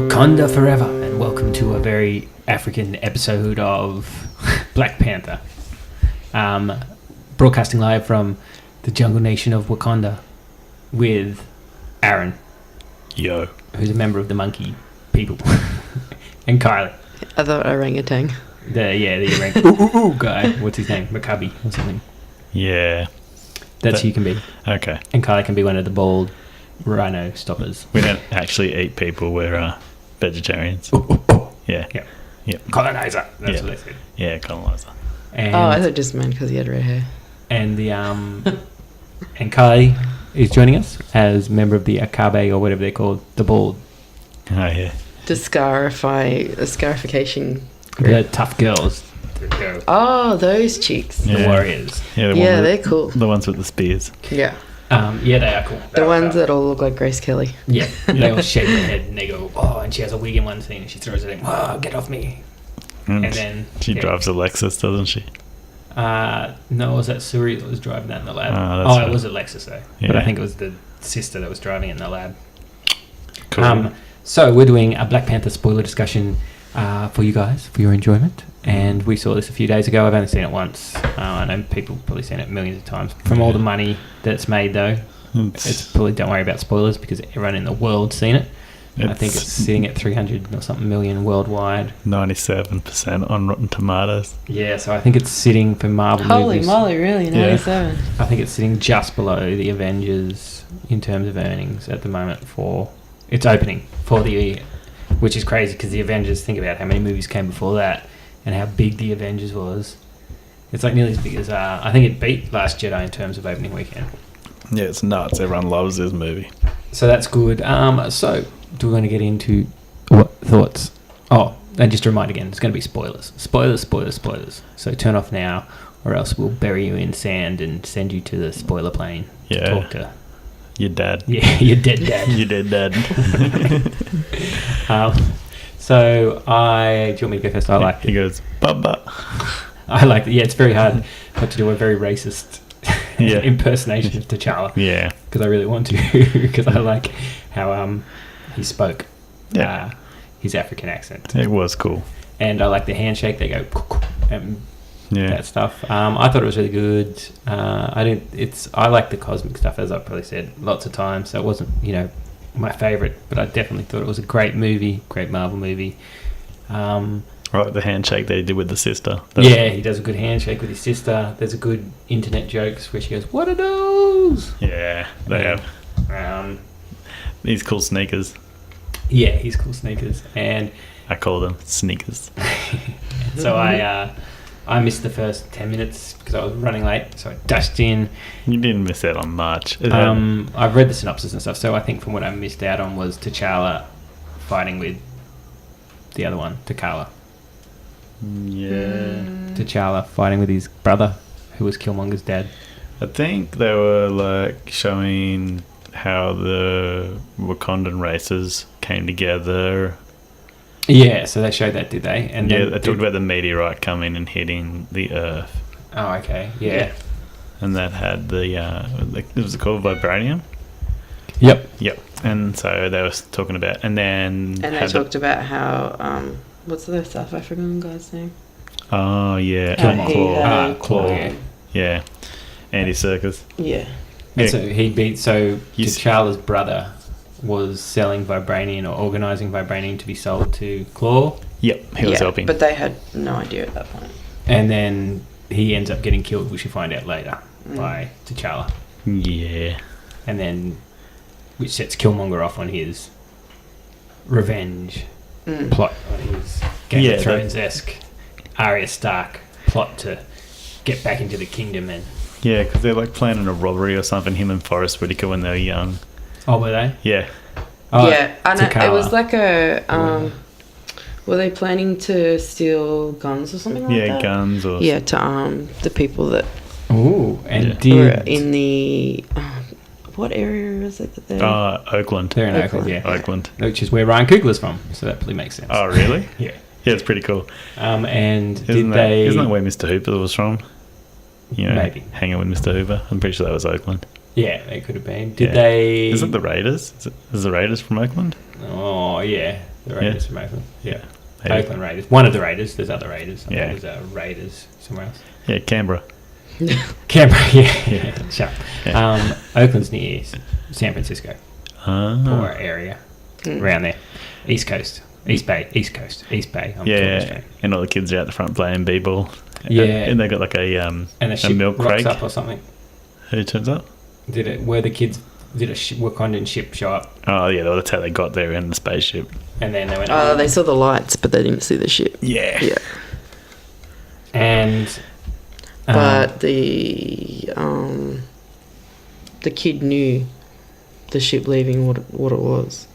Wakanda forever, and welcome to a very African episode of Black Panther. Broadcasting live from the jungle nation of Wakanda with Aaron. Yo. Who's a member of the monkey people. And Kylie. I thought orangutan. The orangutan guy. What's his name? Maccabi or something. Yeah. That's who you can be. Okay. And Kylie can be one of the bald rhino stoppers. We don't actually eat people. We're vegetarians. Yeah. Yeah. Yeah. Colonizer. That's what they said. Yeah, colonizer. And I thought just meant because he had red hair. And the and Kylie is joining us as member of the Akabe or whatever they're called, the bald. Oh yeah. The scarification group. The tough girls. Oh, those chicks. The warriors. Yeah, They're cool. The ones with the spears. Yeah. Yeah, they are cool. The ones that all look like Grace Kelly. Yeah, they all shave their head and they go, oh, and she has a wig in one scene and she throws it in, oh, get off me. And then she drives a Lexus, doesn't she? No, it was that Suri that was driving that in the lab. Right. It was a Lexus though. Yeah. But I think it was the sister that was driving it in the lab. Cool. So we're doing a Black Panther spoiler discussion for you guys, for your enjoyment. And we saw this a few days ago. I've only seen it once. I know people probably seen it millions of times. From all the money that's made though, it's probably, don't worry about spoilers because everyone in the world's seen it. I think it's sitting at 300 or something million worldwide. 97% on Rotten Tomatoes. Yeah, so I think it's sitting for Marvel Holy movies. moly, really? 97? I think it's sitting just below the Avengers in terms of earnings at the moment for its opening for the, which is crazy because the Avengers, think about how many movies came before that and how big the Avengers was. It's like nearly as big as, I think it beat Last Jedi in terms of opening weekend. Yeah, it's nuts. Everyone loves this movie. So that's good. So do we want to get into what thoughts? Oh, and just a reminder again, it's going to be spoilers. Spoilers. So turn off now or else we'll bury you in sand and send you to the spoiler plane to talk to your dad. Yeah, your dead dad. Your dead dad. So do you want me to go first? He goes, Bubba. I like it. Yeah, it's very hard not to do a very racist impersonation of T'Challa. Yeah. Because I really want to, because I like how he spoke. Yeah. His African accent. It was cool. And I like the handshake. They go, that stuff. I thought it was really good. I like the cosmic stuff, as I've probably said lots of times. So it wasn't, my favourite, but I definitely thought it was a great movie, great Marvel movie. Right, the handshake that he did with the sister. He does a good handshake with his sister. There's a good internet jokes where she goes, "What are those?" Yeah, they have. These cool sneakers. Yeah, he's cool sneakers, and I call them sneakers. So I missed the first 10 minutes because I was running late, so I dashed in. You didn't miss out on much. I've read the synopsis and stuff, so I think from what I missed out on was T'Challa fighting with the other one, T'Challa. Yeah. T'Challa fighting with his brother, who was Killmonger's dad. I think they were showing how the Wakandan races came together. Yeah, so they showed that, did they? And they talked about the meteorite coming and hitting the Earth. Oh, okay. Yeah. And that had was it called vibranium? Yep. And so they were talking about, and they talked about how what's the South African guy's name? Oh yeah, Claw. Yeah, Andy Serkis. Yeah. And so T'Challa's brother was selling vibranium or organising vibranium to be sold to Claw. Yep, he was helping. But they had no idea at that point. And then he ends up getting killed, which you find out later, by T'Challa. Yeah. And then, which sets Killmonger off on his revenge plot, on his Game of Thrones-esque Arya Stark plot to get back into the kingdom. And because they're planning a robbery or something, him and Forrest Whitaker when they were young. Oh, were they? Yeah. Oh, yeah, and it was like a... were they planning to steal guns or something like that? Yeah, guns or... Yeah, to arm the people that... Ooh, and were in the... what area is it that they're... Oakland. They're in Oakland, yeah. Oakland. Which is where Ryan Coogler's from, so that probably makes sense. Oh, really? Yeah. Yeah, it's pretty cool. And isn't that where Mr. Hooper was from? Maybe. Hanging with Mr. Hooper. I'm pretty sure that was Oakland. Yeah, it could have been. Did they... Is it the Raiders? Is the Raiders from Oakland? Oh, yeah, the Raiders from Oakland. Yeah. Maybe. Oakland Raiders. One of the Raiders. There's other Raiders. I Yeah. think there's Raiders somewhere else. Yeah, Canberra. Canberra, yeah. Shut up. Yeah. Oakland's near San Francisco. Poor Ah. area. Around there. East Coast. East Bay. I'm Yeah, talking and all the kids are out the front playing b-ball. Yeah. And they got like and a a ship milk rocks crate. up or something. Who turns up? Where the kids did a Wakandan ship show up, Oh, yeah, that's how they got there in the spaceship. and then they went. They saw the lights, but they didn't see the ship. Yeah. Yeah. And But the kid knew the ship leaving what it was.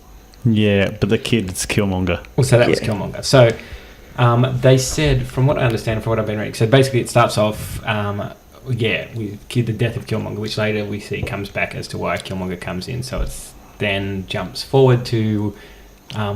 Yeah, but the kid's Killmonger. well, so that was Yeah. Killmonger. So they said, from what I understand, from what I've been reading, so basically it starts off, with the death of Killmonger, which later we see comes back as to why Killmonger comes in. So it's then jumps forward to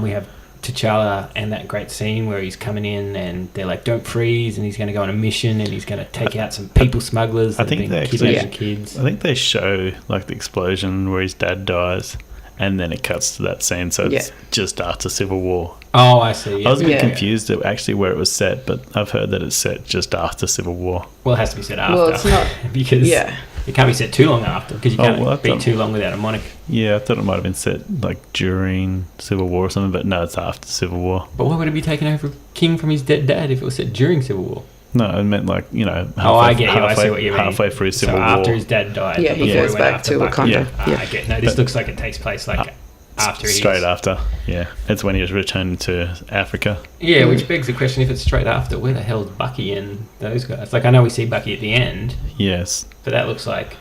we have T'Challa and that great scene where he's coming in and they're like, don't freeze, and he's going to go on a mission and he's going to take out some people smugglers I that think have they been actually- kidnapping kids. I think they show like the explosion where his dad dies, and then it cuts to that scene, so it's just after Civil War. Oh, I see. Yeah. I was a bit Yeah. confused at actually where it was set, but I've heard that it's set just after Civil War. Well, it has to be set after. Well, it's not- because Yeah. it can't be set too long after, because you Oh, can't well, I be thought- too long without a monarch. Yeah, I thought it might have been set like during Civil War or something, but no, it's after Civil War. But why would it be taking over king from his dead dad if it was set during Civil War? No, I meant like, I get you. I see what you mean. halfway through Civil so War. after his dad died. Yeah, but he before goes went back after to Bucky. Wakanda. Yeah. Yeah. I get. No, this But- looks like it takes place like after he's... Straight after, yeah. It's when he was returned to Africa. Yeah, which begs the question, if it's straight after, where the hell's Bucky and those guys? Like, I know we see Bucky at the end, Yes. but that looks like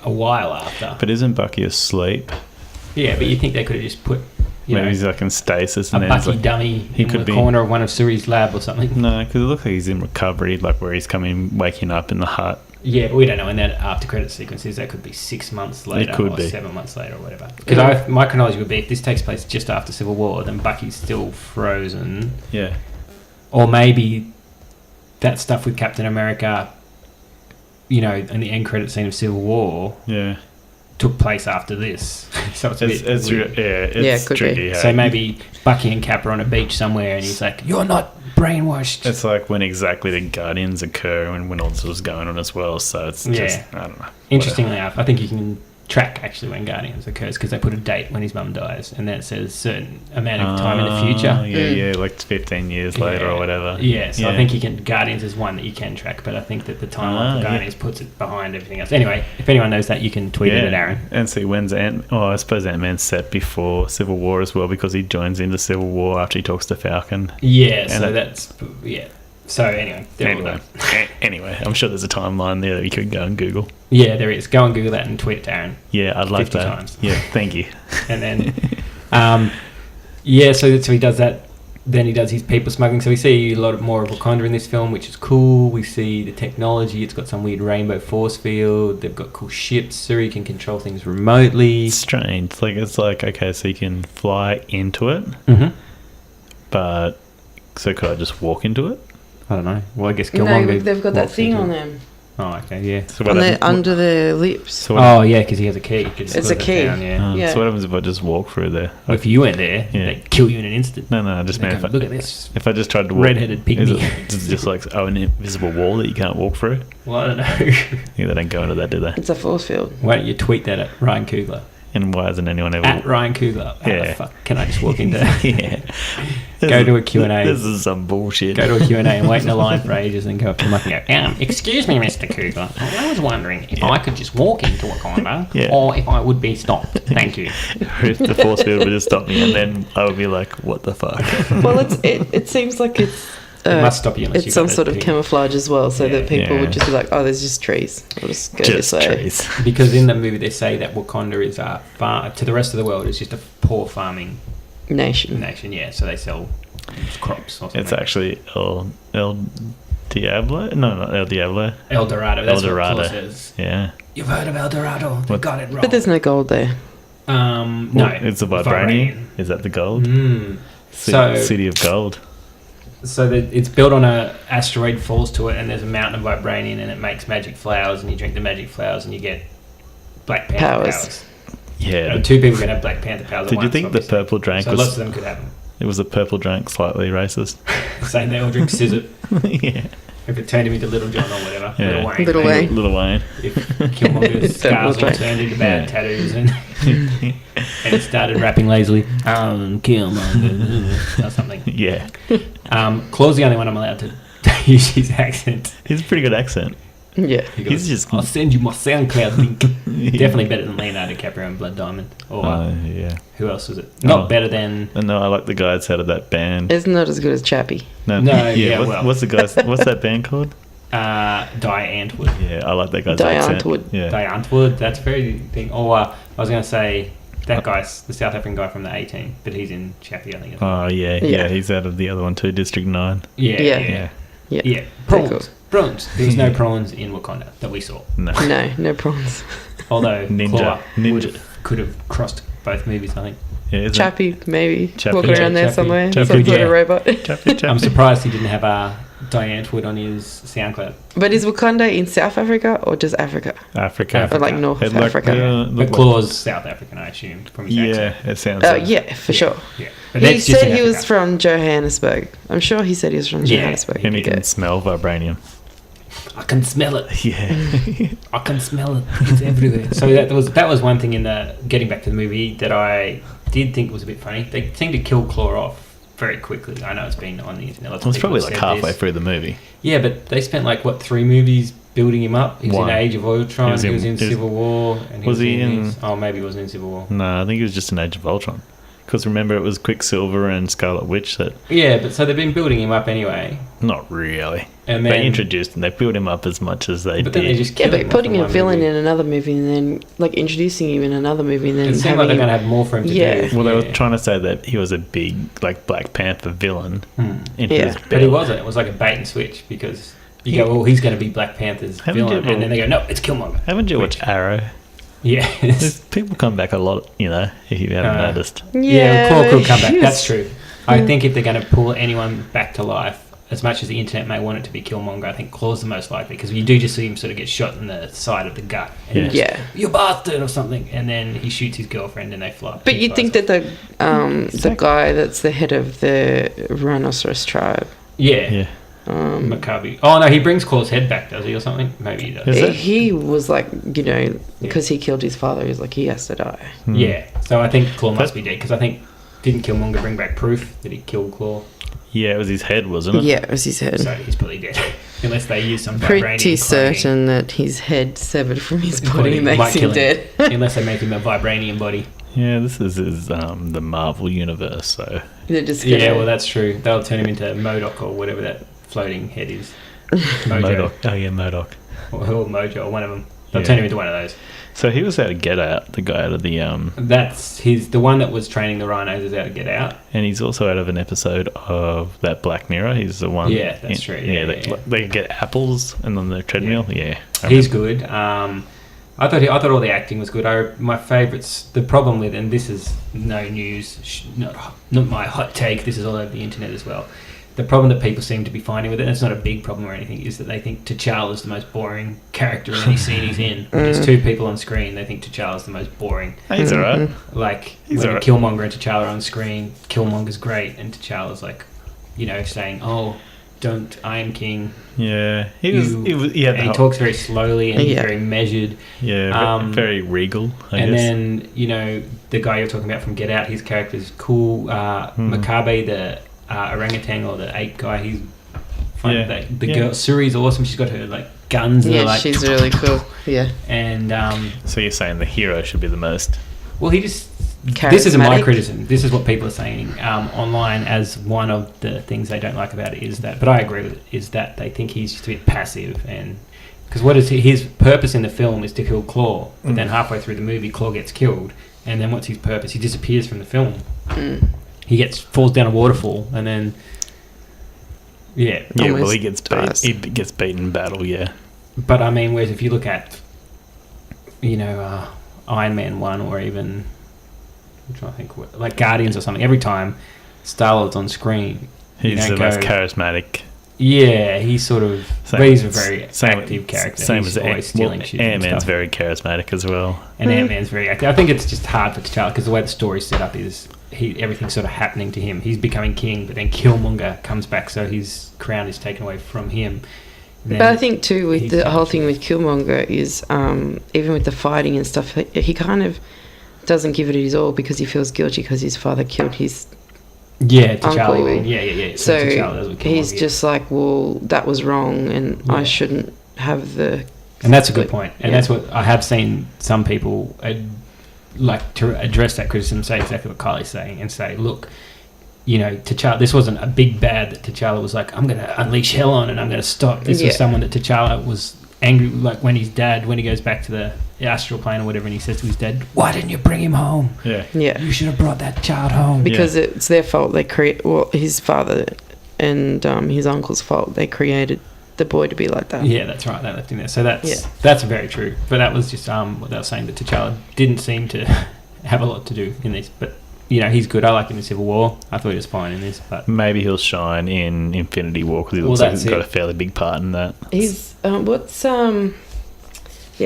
a while after. But isn't Bucky asleep? Yeah, but you think they could have just put, Maybe he's like in stasis a and then Bucky he's like, dummy he in could the be- corner of one of Suri's lab or something. no, because it looks like he's in recovery, like where he's waking up in the hut. Yeah, but we don't know when that after credit sequence is. That could be 6 months later could or be. 7 months later or whatever. Because my chronology would be, if this takes place just after Civil War, then Bucky's still frozen. Yeah. Or maybe that stuff with Captain America, in the end credit scene of Civil War, Yeah. took place after this. So it's a bit It's weird. it's could be. tricky. So maybe Bucky and Cap are on a beach somewhere and he's like, you're not brainwashed. It's like when exactly the Guardians occur and when all this was going on as well. So it's just, I don't know. Interestingly enough, I think you can track actually when Guardians occurs, because they put a date when his mum dies, and then it says certain amount of time in the future. Yeah, like 15 years later or whatever. Yeah, so I think Guardians is one that you can track, but I think that the timeline for Guardians puts it behind everything else. Anyway, if anyone knows that, you can tweet it at Aaron. And see, when's I suppose Ant-Man's set before Civil War as well, because he joins into Civil War after he talks to Falcon. Yeah, so that's So anyway, Anyway, I'm sure there's a timeline there that you could go and Google. Yeah, there is. Go and Google that and tweet it to Aaron. Yeah, I'd like 50 that. times. Yeah, thank you. And then, so he does that. Then he does his people smuggling. So we see a lot more of Wakanda in this film, which is cool. We see the technology. It's got some weird rainbow force field. They've got cool ships. Suri can control things remotely. It's strange. It's like okay, so you can fly into it, but so could I just walk into it? I don't know. Well, I guess No, Killmonger they've got that walks thing into on it. them. Oh, okay, yeah. So what happens- Under their lips. So what Oh, yeah, because he has a key. It's a key. Yeah. Yeah. So what happens if I just walk through there? If you went there, Yeah. they'd kill you in an instant. No, I just They meant go, look at this. if I just tried to walk, Red-headed pygmy. is it just like an invisible wall that you can't walk through? Well, I don't know. Yeah, they don't go into that, do they? It's a force field. Why don't you tweet that at Ryan Coogler? And why hasn't anyone ever? At Ryan Coogler. How Yeah. the fuck can I just walk into Yeah. Go to a Q&A. This is some bullshit. Go to a Q&A and wait in a line for ages and go up to the mic and go, excuse me, Mr. Coogler. I was wondering if I could just walk into Wakanda or if I would be stopped. Thank you. If the force field would just stop me, and then I would be like, "What the fuck?" Well, it seems like it's. It must stop you unless It's you've some got sort a of pig. camouflage as well, so that people Yeah. would just be like, "Oh, there's just trees. We'll just go Just this way." trees. Because in the movie they say that Wakanda is to the rest of the world is just a poor farming Nation. nation. Yeah, so they sell crops or something. It's actually El Diablo. No, not El Diablo. El Dorado. That's El Dorado. what Claw says. Yeah. You've heard of El Dorado. They What? got it wrong. But there's no gold there. no, It's the vibranium. Is that the gold? Mm. City of Gold. So it's built on a asteroid falls to it, and there's a mountain of vibranium, and it makes magic flowers, and you drink the magic flowers, and you get Black Panther Powers. powers. Yeah. Two people can have Black Panther powers. Did you think the purple drank so was... lots of them could have them. It was the purple drank slightly racist? Saying they all drink scissor. Yeah. If it turned him into Little John or whatever. Yeah. Little Wayne. Little Wayne. If Killmonger's scars all turned into bad tattoos and he started rapping lazily, Killmonger or something. Yeah. Claw's the only one I'm allowed to use his accent. He's a pretty good accent. Yeah. He's just... I'll send you my SoundCloud link. Definitely better than Leonardo DiCaprio and Blood Diamond. Or yeah. who else was it? Not better than... No, I like the guys out of that band. It's not as good as Chappie. No, what's the guys... What's that band called? Die Antwood. Yeah, I like that guy's Die accent. Antwood. Yeah. Die Antwood, that's very thing. Or I was going to say that guy's the South African guy from the A-Team, but he's in Chappie, I think. As well. Oh, yeah. He's out of the other one too, District 9. Yeah. Very cool. Prawns. There was no prawns in Wakanda that we saw. No prawns. Although Ninja. could have crossed both movies, I think. Yeah, Chappie, maybe. Chappie. Walking around there somewhere. Chappie, Some sort of robot. Chappie. I'm surprised he didn't have Die Antwood on his SoundCloud. But is Wakanda in South Africa or just Africa? Africa. Or like North Africa? But Claw's South African, I assume, from his accent. Yeah, it sounds Yeah, for sure. Yeah. But He that's just said in he was Africa. from Johannesburg. I'm sure he said he was from Johannesburg. And he can smell vibranium. I can smell it. Yeah. I can smell it. It's everywhere. So that was one thing in the getting back to the movie that I did think was a bit funny. They seemed to kill Claw off very quickly. I know it's been on the internet. It was probably like halfway through the movie. Yeah, but they spent 3 movies building him up. He was in Age of Ultron. He was in Civil War. And was he in? Maybe he wasn't in Civil War. No, I think he was just in Age of Ultron. Because remember, it was Quicksilver and Scarlet Witch that... Yeah, but so they've been building him up anyway. Not really. And then, they introduced him. They built him up as much as they did. Then they just but putting a villain in another movie and then introducing him in another movie and then it seemed like they're going to have more for him to do. Well, they were trying to say that he was a big Black Panther villain. In his but he wasn't. It was like a bait and switch because you go, well, he's going to be Black Panther's villain. And then they go, no, it's Killmonger. Haven't you watched Arrow? Yeah. People come back a lot, if you haven't noticed. Yeah, Claw could come back. That's true. I think if they're going to pull anyone back to life, as much as the internet may want it to be Killmonger, I think Claw's the most likely because you do just see him sort of get shot in the side of the gut. And you bastard or something, and then he shoots his girlfriend and they fly. But you think that the guy that's the head of the rhinoceros tribe? Yeah. Maccabi. Oh no, he brings Claw's head back, does he, or something? Maybe he does. He was because he killed his father. He's he has to die. Yeah. So I think Claw must be dead because I think didn't Killmonger bring back proof that he killed Claw? Yeah, it was his head, wasn't it? Yeah, it was his head. So he's probably dead. Unless they use some vibranium. Pretty certain that his head severed from his body makes him dead. Unless they make him a vibranium body. Yeah, this is the Marvel universe, so... They're just well, that's true. They'll turn him into MODOK or whatever that floating head is. MODOK. Oh, yeah, MODOK. Or Mojo, or one of them. They'll turn him into one of those. So he was out of Get Out, the guy out of the... That's the one that was training the rhinos is out of Get Out. And he's also out of an episode of that Black Mirror. He's the one... Yeah, that's true. They get apples and on the treadmill. Yeah. He's good. I thought all the acting was good. My favourites... The problem with... And this is no news, not my hot take. This is all over the internet as well. The problem that people seem to be finding with it, and it's not a big problem or anything, is that they think T'Challa is the most boring character in any scene he's in. There's 2 people on screen, they think T'Challa's the most boring. He's alright. When Killmonger and T'Challa are on screen, Killmonger's great, and T'Challa's saying, "Oh, don't, I am king." Yeah, he talks very slowly and he's very measured. Yeah, very regal. I guess. Then the guy you're talking about from Get Out, his character's cool. Maccabi, the orangutan or the ape guy, he's fun. The girl Suri's awesome. She's got her guns. Yeah, she's really cool. Yeah. And so you're saying the hero should be the most? Well, he just. This isn't my criticism. This is what people are saying online as one of the things they don't like about it is that, but I agree with it, is that they think he's just a bit passive and because what is his purpose in the film is to kill Claw, but then halfway through the movie Claw gets killed, and then what's his purpose? He disappears from the film. He falls down a waterfall, and then well, he gets beaten in battle. Yeah, but I mean, whereas if you look at Iron Man 1 or even I'm trying to think like Guardians or something, every time Star-Lord's on screen, he's the most charismatic Yeah, he's sort of... he's a very active character. Same he's as always stealing shit. Ant-Man's very charismatic as well. And Ant-Man's very active. I think it's just hard for T'Challa because the way the story's set up is everything's sort of happening to him. He's becoming king, but then Killmonger comes back, so his crown is taken away from him. But I think too, with the whole thing with Killmonger is, even with the fighting and stuff, he kind of doesn't give it his all because he feels guilty because his father killed his T'Challa. uncle. Yeah. So he's just like, well, that was wrong, and I shouldn't have the. And that's a good point. And that's what I have seen some people like to address that criticism, say exactly what Kylie's saying, and say, look, you know, T'Challa, this wasn't a big bad that T'Challa was like, I'm going to unleash hell on and I'm going to stop. This was someone that T'Challa was angry, like when his dad, when he goes back to the astral plane or whatever, and he says to his dad, why didn't you bring him home? Yeah. You should have brought that child home. Because it's their fault. They his father and his uncle's fault. They created the boy to be like that. Yeah, that's right. They left him there. So that's very true. But that was just what they were saying, that T'Challa didn't seem to have a lot to do in this, but you know, he's good. I like him in Civil War. I thought he was fine in this, but maybe he'll shine in Infinity War because he looks like he's got a fairly big part in that. He's what's the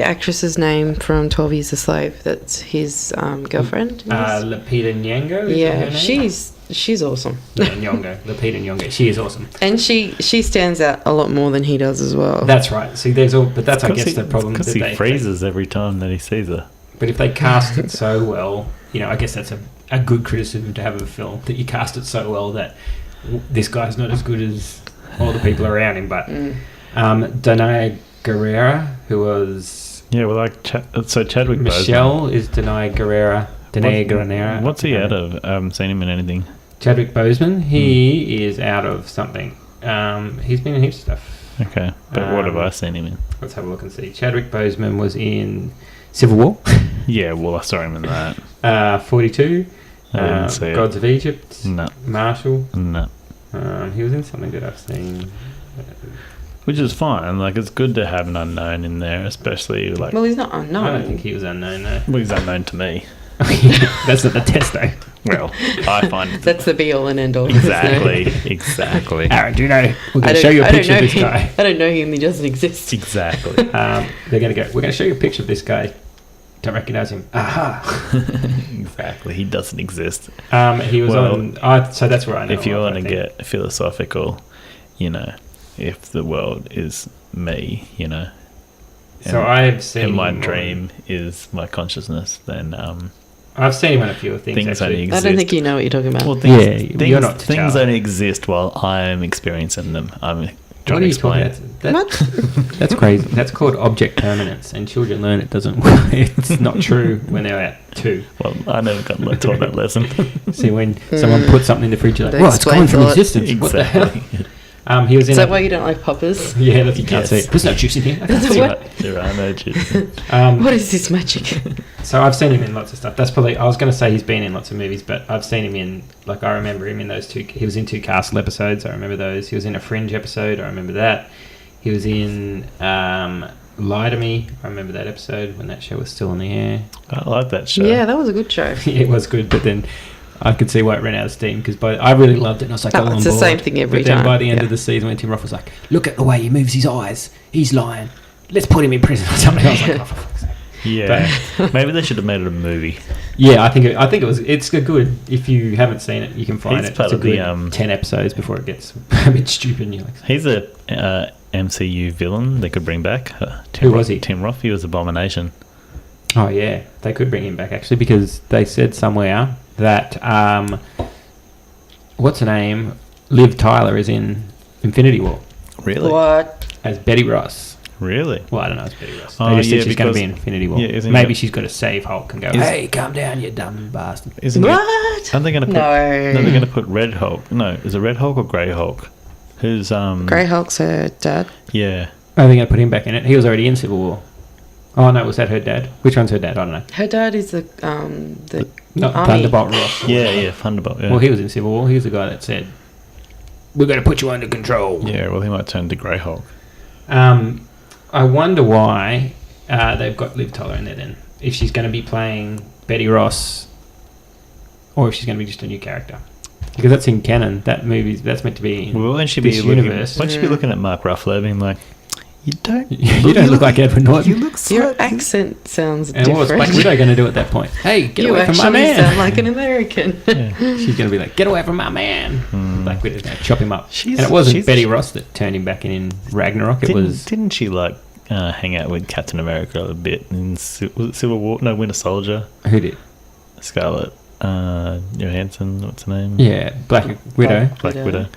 actress's name from 12 Years a Slave? That's his girlfriend. Lupita Nyong'o. Yeah, she's awesome. Yeah, Lupita Nyong'o. She is awesome, and she stands out a lot more than he does as well. That's right. See, but that's I guess the problem because he freezes every time that he sees her. But if they cast it so well, you know, I guess that's a good criticism to have of a film, that you cast it so well that this guy's not as good as all the people around him. But Danai Gurira, who was Chadwick Michelle Boseman. is Danai Gurira. What's he out of? I haven't seen him in anything. Chadwick Boseman, he is out of something. He's been in heaps of stuff. Okay, but what have I seen him in? Let's have a look and see. Chadwick Boseman was in Civil War. Yeah, well, I saw him in that. 42. I didn't see Gods of Egypt. No. Marshall. No. He was in something that I've seen. Which is fine. Like, it's good to have an unknown in there, especially like. Well, he's not unknown. I don't think he was unknown though. Well, he's unknown to me. That's not the test though. Well, I find that's the be all and end all. Exactly. Aaron, do you know? We're going to show you a picture of this guy. I don't know him. He doesn't exist. Exactly. We're going to show you a picture of this guy. Don't recognise him. Aha. Exactly. He doesn't exist. He was on. So that's where I know. If you want to get philosophical, you know, if the world is me, you know. So I've seen. And my dream is my consciousness. Then I've seen him on a few things. Things only exist. I don't think you know what you're talking about. Well, you're not. Things only exist while I'm experiencing them. I'm trying to explain. That's crazy. That's called object permanence, and children learn it doesn't work. It's not true when they're at 2. Well, I never got taught that lesson. See, when someone puts something in the fridge, you're like, well, it's gone from existence. Exactly. What the hell? He was in. Is that why you don't like poppers? Yeah, you can't see it. There's no juice in here. There are no juice. What is this magic? So I've seen him in lots of stuff. That's probably. I was going to say he's been in lots of movies, but I've seen him in. Like, I remember him in those 2. He was in 2 Castle episodes. I remember those. He was in a Fringe episode. I remember that. He was in Lie to Me. I remember that episode when that show was still on the air. I like that show. Yeah, that was a good show. It was good, but then I could see why it ran out of steam because I really loved it. And I was like, it's the same thing every time. But then by the end of the season, when Tim Roth was like, "Look at the way he moves his eyes. He's lying. Let's put him in prison or something." I was like, "Oh, for fuck's sake." Yeah, maybe they should have made it a movie. Yeah, I think it was. It's a good. If you haven't seen it, you can find it. It's a good 10 episodes before it gets a bit stupid. And you're like, he's a MCU villain they could bring back. Who was he? Tim Roth. He was Abomination. Oh yeah, they could bring him back actually because they said somewhere that what's her name? Liv Tyler is in Infinity War. Really? What? As Betty Ross. Really? Well, I don't know. It's Betty Ross. They just said she's going to be in Infinity War. Yeah, maybe she's got to save Hulk and go, "Hey, calm down, you dumb bastard." What? Aren't they going to put? No, they're going to put Red Hulk. No, is it Red Hulk or Grey Hulk? Who's Grey Hulk's her dad. Yeah. Are they going to put him back in it? He was already in Civil War. Oh no, was that her dad? Which one's her dad? I don't know. Her dad is the not Army. Thunderbolt Ross. Yeah, Thunderbolt. Yeah. Well, he was in Civil War. He was the guy that said, "We're going to put you under control." Yeah, well, he might turn to Grey Hulk. I wonder why they've got Liv Tyler in there then. If she's going to be playing Betty Ross, or if she's going to be just a new character. Because that's in canon. That movie, that's meant to be in Well, won't she this be looking, universe. won't she be looking at Mark Ruffalo being like, you don't look like Edward Norton. You look Your slightly... accent sounds And different. what was Black Widow going to do at that point? Hey, get You away from my actually man. sound like an American. Yeah. She's going to be like, get away from my man. Black Widow's going to chop him up. She's- and it wasn't she's- Betty Ross that turned him back in Ragnarok. It was... Didn't she like hang out with Captain America a bit in was it Civil War? No, Winter Soldier. Who did? Scarlett Johansson. What's her name? Yeah, Black Widow. Black Widow.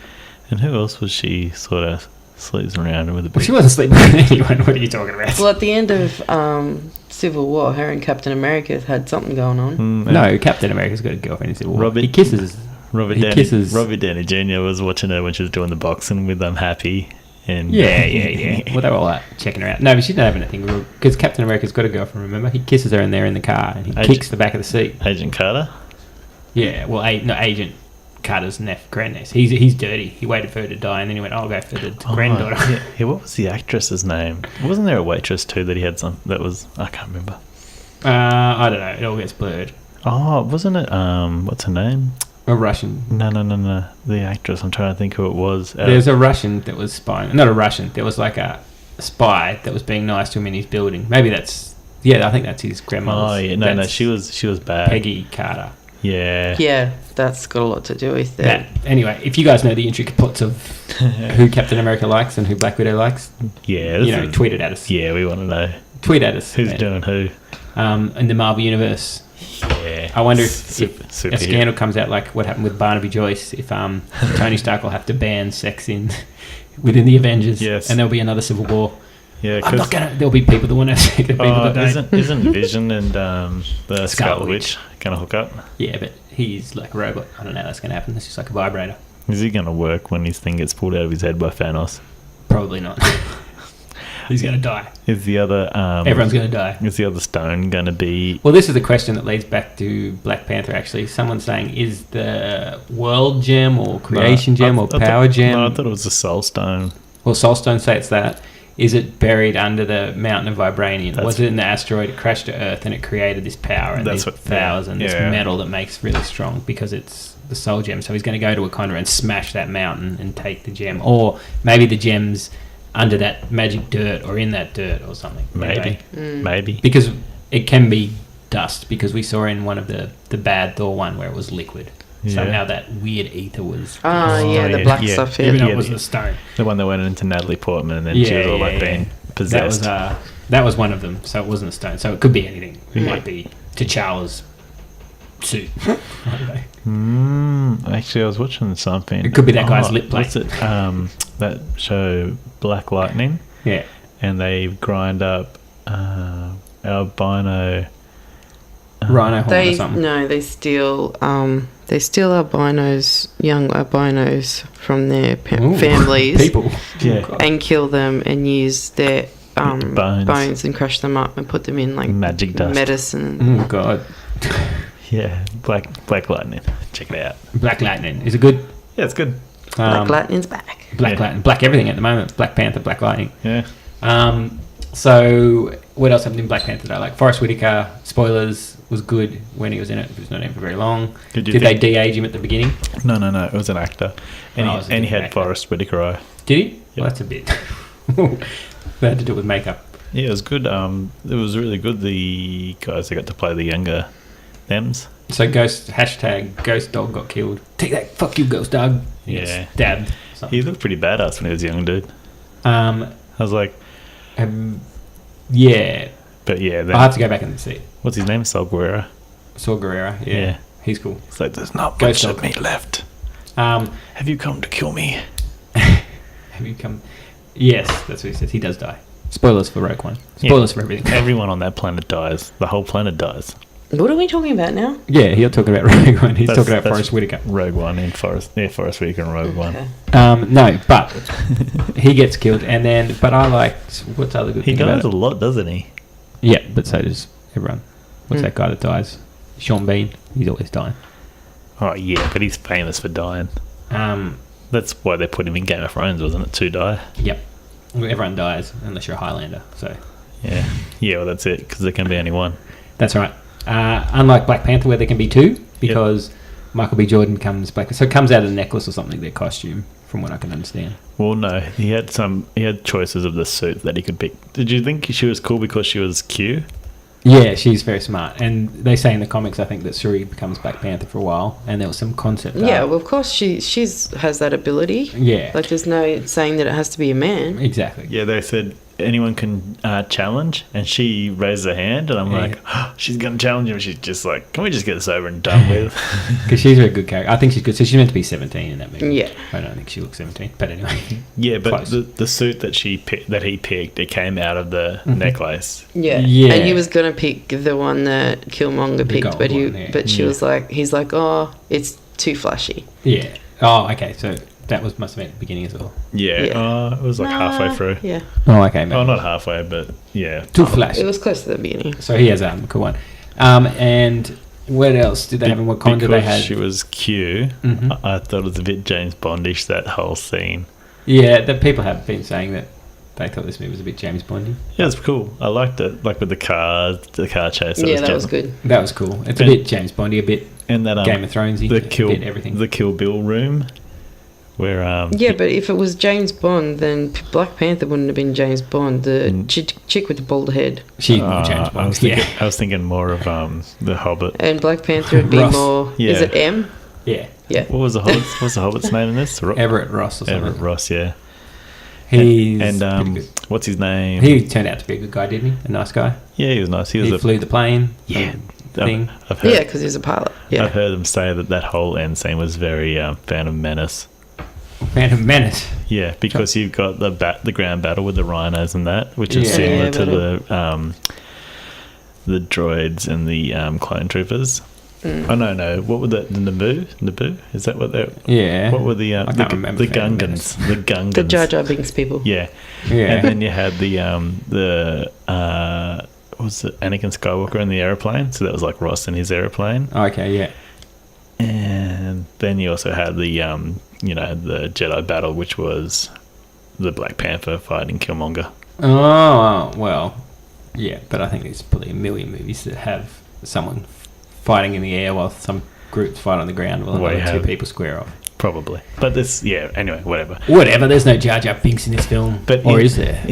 And who else was she sort of sleeves around with a bit? Well, she wasn't sleeping with anyone. What are you talking about? Well, at the end of Civil War, her and Captain America had something going on. No, Captain America's got a girlfriend in Civil War. Robert- He kisses... Robert Downey Jr. was watching her when she was doing the boxing with Happy. And Yeah. Well, they were all checking her out. No, but she's not having anything because Captain America's got a girlfriend. Remember, he kisses her and they're in the car and he kicks the back of the seat. Agent Carter. Yeah, well, Agent Carter's grandniece. He's dirty. He waited for her to die and then he went, "I'll go for the granddaughter." Yeah. What was the actress's name? Wasn't there a waitress too that he had some? That was I can't remember. I don't know. It all gets blurred. Oh, wasn't it? What's her name? A Russian. No. The actress. I'm trying to think who it was. There's a Russian that was spying. Not a Russian. There was like a spy that was being nice to him in his building. Maybe that's... Yeah, I think that's his grandmother's. Oh, yeah. No, she was bad. Peggy Carter. Yeah. Yeah, that's got a lot to do with that. Anyway, if you guys know the intricate plots of who Captain America likes and who Black Widow likes, Yeah. tweet it at us. Yeah, we want to know. Tweet at us. Who's doing who? In the Marvel Universe. Yeah. I wonder if a scandal comes out like what happened with Barnaby Joyce, if Tony Stark will have to ban sex within the Avengers, Yes. and there'll be another Civil War. Yeah, there'll be people that want to have sex with people that don't. isn't Vision and the Scarlet Witch going to hook up? Yeah, but he's like a robot. I don't know how that's going to happen. It's just like a vibrator. Is he going to work when his thing gets pulled out of his head by Thanos? Probably not. He's going to die. Is the other... Everyone's going to die. Is the other stone going to be... Well, this is the question that leads back to Black Panther, actually. Someone's saying, is the world gem or creation gem or power gem... No, I thought it was the soul stone. Well, Soul Stone say it's that. Is it buried under the mountain of vibranium? Was it in the asteroid? It crashed to Earth and it created this power and these powers and this metal that makes really strong because it's the soul gem. So he's going to go to Wakanda and smash that mountain and take the gem. Or maybe the gem's under that magic dirt or in that dirt or something. Maybe. Because it can be dust because we saw in one of the bad Thor one where it was liquid. Yeah. Somehow that weird ether was... the black stuff, yeah. Even though it was the stone. The one that went into Natalie Portman and then she was all like being possessed. That was one of them, so it wasn't a stone. So it could be anything. It might be T'Challa's suit. I don't know. Actually, I was watching something. It could be that guy's lip plate. What's it? That show Black Lightning. Yeah. And they grind up albino... Rhino horn or something. No, they steal albinos, young albinos from their families. People. Yeah. And kill them and use their bones and crush them up and put them in like magic dust medicine. Oh God. Yeah, Black Lightning. Check it out. Black Lightning. Is it good? Yeah, it's good. Black Lightning's back. Black Lightning. Black everything at the moment. Black Panther, Black Lightning. Yeah. So what else happened in Black Panther that I like? Forrest Whitaker, spoilers, was good when he was in it. He was not in for very long. Did they de-age him at the beginning? No. It was an actor. And he had actor. Forrest Whitaker eye. Did he? Yep. Well, that's a bit... They had to do it with makeup. Yeah, it was good. It was really good, the guys that got to play the younger thems. So Ghost Dog got killed. Take that, fuck you, Ghost Dog. He gets stabbed. He looked pretty badass when he was a young dude. I was like... yeah. But yeah... I'll have to go back and see. What's his name? Saw Gerrera, yeah. He's cool. It's like, there's not Ghost much Dog. of me left. Have you come to kill me? Have you come... Yes, that's what he says. He does die. Spoilers for Rogue One. Spoilers for everything. Everyone on that planet dies. The whole planet dies. What are we talking about now? Yeah, you're talking about Rogue One. He's talking about Forrest Whitaker. Rogue One and Forrest Whitaker and Rogue One. No, but he gets killed, and then... But I liked... What's the other good He thing about dies it? a lot, doesn't he? Yeah, but so does everyone. What's that guy that dies? Sean Bean. He's always dying. Oh, yeah, but he's famous for dying. That's why they put him in Game of Thrones, wasn't it? To die. Yep. Well, everyone dies unless you're a Highlander. So Yeah, well, that's it, because there can be only one. that's right. Unlike Black Panther, where there can be two, because Michael B. Jordan becomes Black. So it comes out of the necklace or something, their costume, from what I can understand. Well, no, he had choices of the suit that he could pick. Did you think she was cool because she was Q? Yeah, she's very smart. And they say in the comics, I think, that Shuri becomes Black Panther for a while, and there was some concept art. Yeah, well, of course, she's has that ability. Yeah. Like, there's no saying that it has to be a man. Exactly. Yeah, they said anyone can challenge, and she raised her hand, and I'm like, oh, she's going to challenge him. She's just like, can we just get this over and done with? Because she's a very good character. I think she's good. So she's meant to be 17 in that movie. Yeah. I don't think she looks 17, but anyway. Yeah, but Close. the suit that he picked, it came out of the necklace. Yeah. Yeah. And he was going to pick the one that Killmonger picked, gold but one, yeah. but he's like, oh, it's too flashy. Yeah. Oh, okay. So that must have been at the beginning as well. Yeah, it was like halfway through. Yeah. Oh, okay. Maybe. Oh, not halfway, but yeah. Too flash. It was close to the beginning. So he has a cool one. And what else did they have in Wakanda? Because They had. she was Q, I thought it was a bit James Bondish, that whole scene. Yeah, the people have been saying that they thought this movie was a bit James Bondy. Yeah, it's cool. I liked it, like with the car chase. That was good. That was cool. It's a bit James Bondy, a bit And that Game of Thronesy, the a Kill bit everything. the Kill Bill room, where Yeah, but if it was James Bond, then Black Panther wouldn't have been James Bond. The chick with the bald head. She James Bond. I was thinking more of the Hobbit. And Black Panther would be Ross. more... Yeah. Is it M? Yeah. Yeah. What was the Hobbit's name in this? Everett Ross or something. Everett Ross, yeah. He's and pretty good. what's his name? He turned out to be a good guy, didn't he? A nice guy. Yeah, he was nice. He flew the plane. Yeah. Thing. I've heard, Yeah, because he's a pilot. Yeah. I've heard them say that whole end scene was very Phantom Menace. Phantom Menace. Yeah, because you've got the ground battle with the rhinos and that, which is Yeah. similar Yeah, to the droids and the clone troopers. Oh no! What were the Naboo? Naboo? Is that what they? Yeah. What were the I can't remember the Phantom Gungans? The Gungans. The Jar Jar Binks people. Yeah. Yeah. And then you had was it Anakin Skywalker in the aeroplane? So that was like Ross in his aeroplane. Okay, yeah. And then you also had the the Jedi battle, which was the Black Panther fighting Killmonger. Oh, well, yeah, but I think there's probably a million movies that have someone fighting in the air while some groups fight on the ground while another two people square off. Probably. But anyway, whatever. Whatever, there's no Jar Jar Binks in this film. But or is there?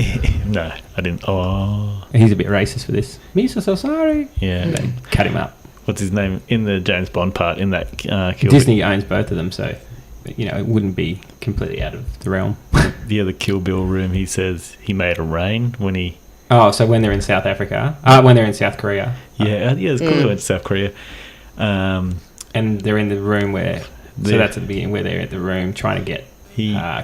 No, I didn't. Oh. He's a bit racist for this. Misa, so sorry. Yeah. They cut him up. What's his name? In the James Bond part, in that... Disney owns both of them, so, it wouldn't be completely out of the realm. The Kill Bill room, he says he made it rain when he... Oh, so when they're in South Africa? When they're in South Korea. Yeah, it's cool they went to South Korea. And they're in the room where... So that's at the beginning where they're at the room trying to get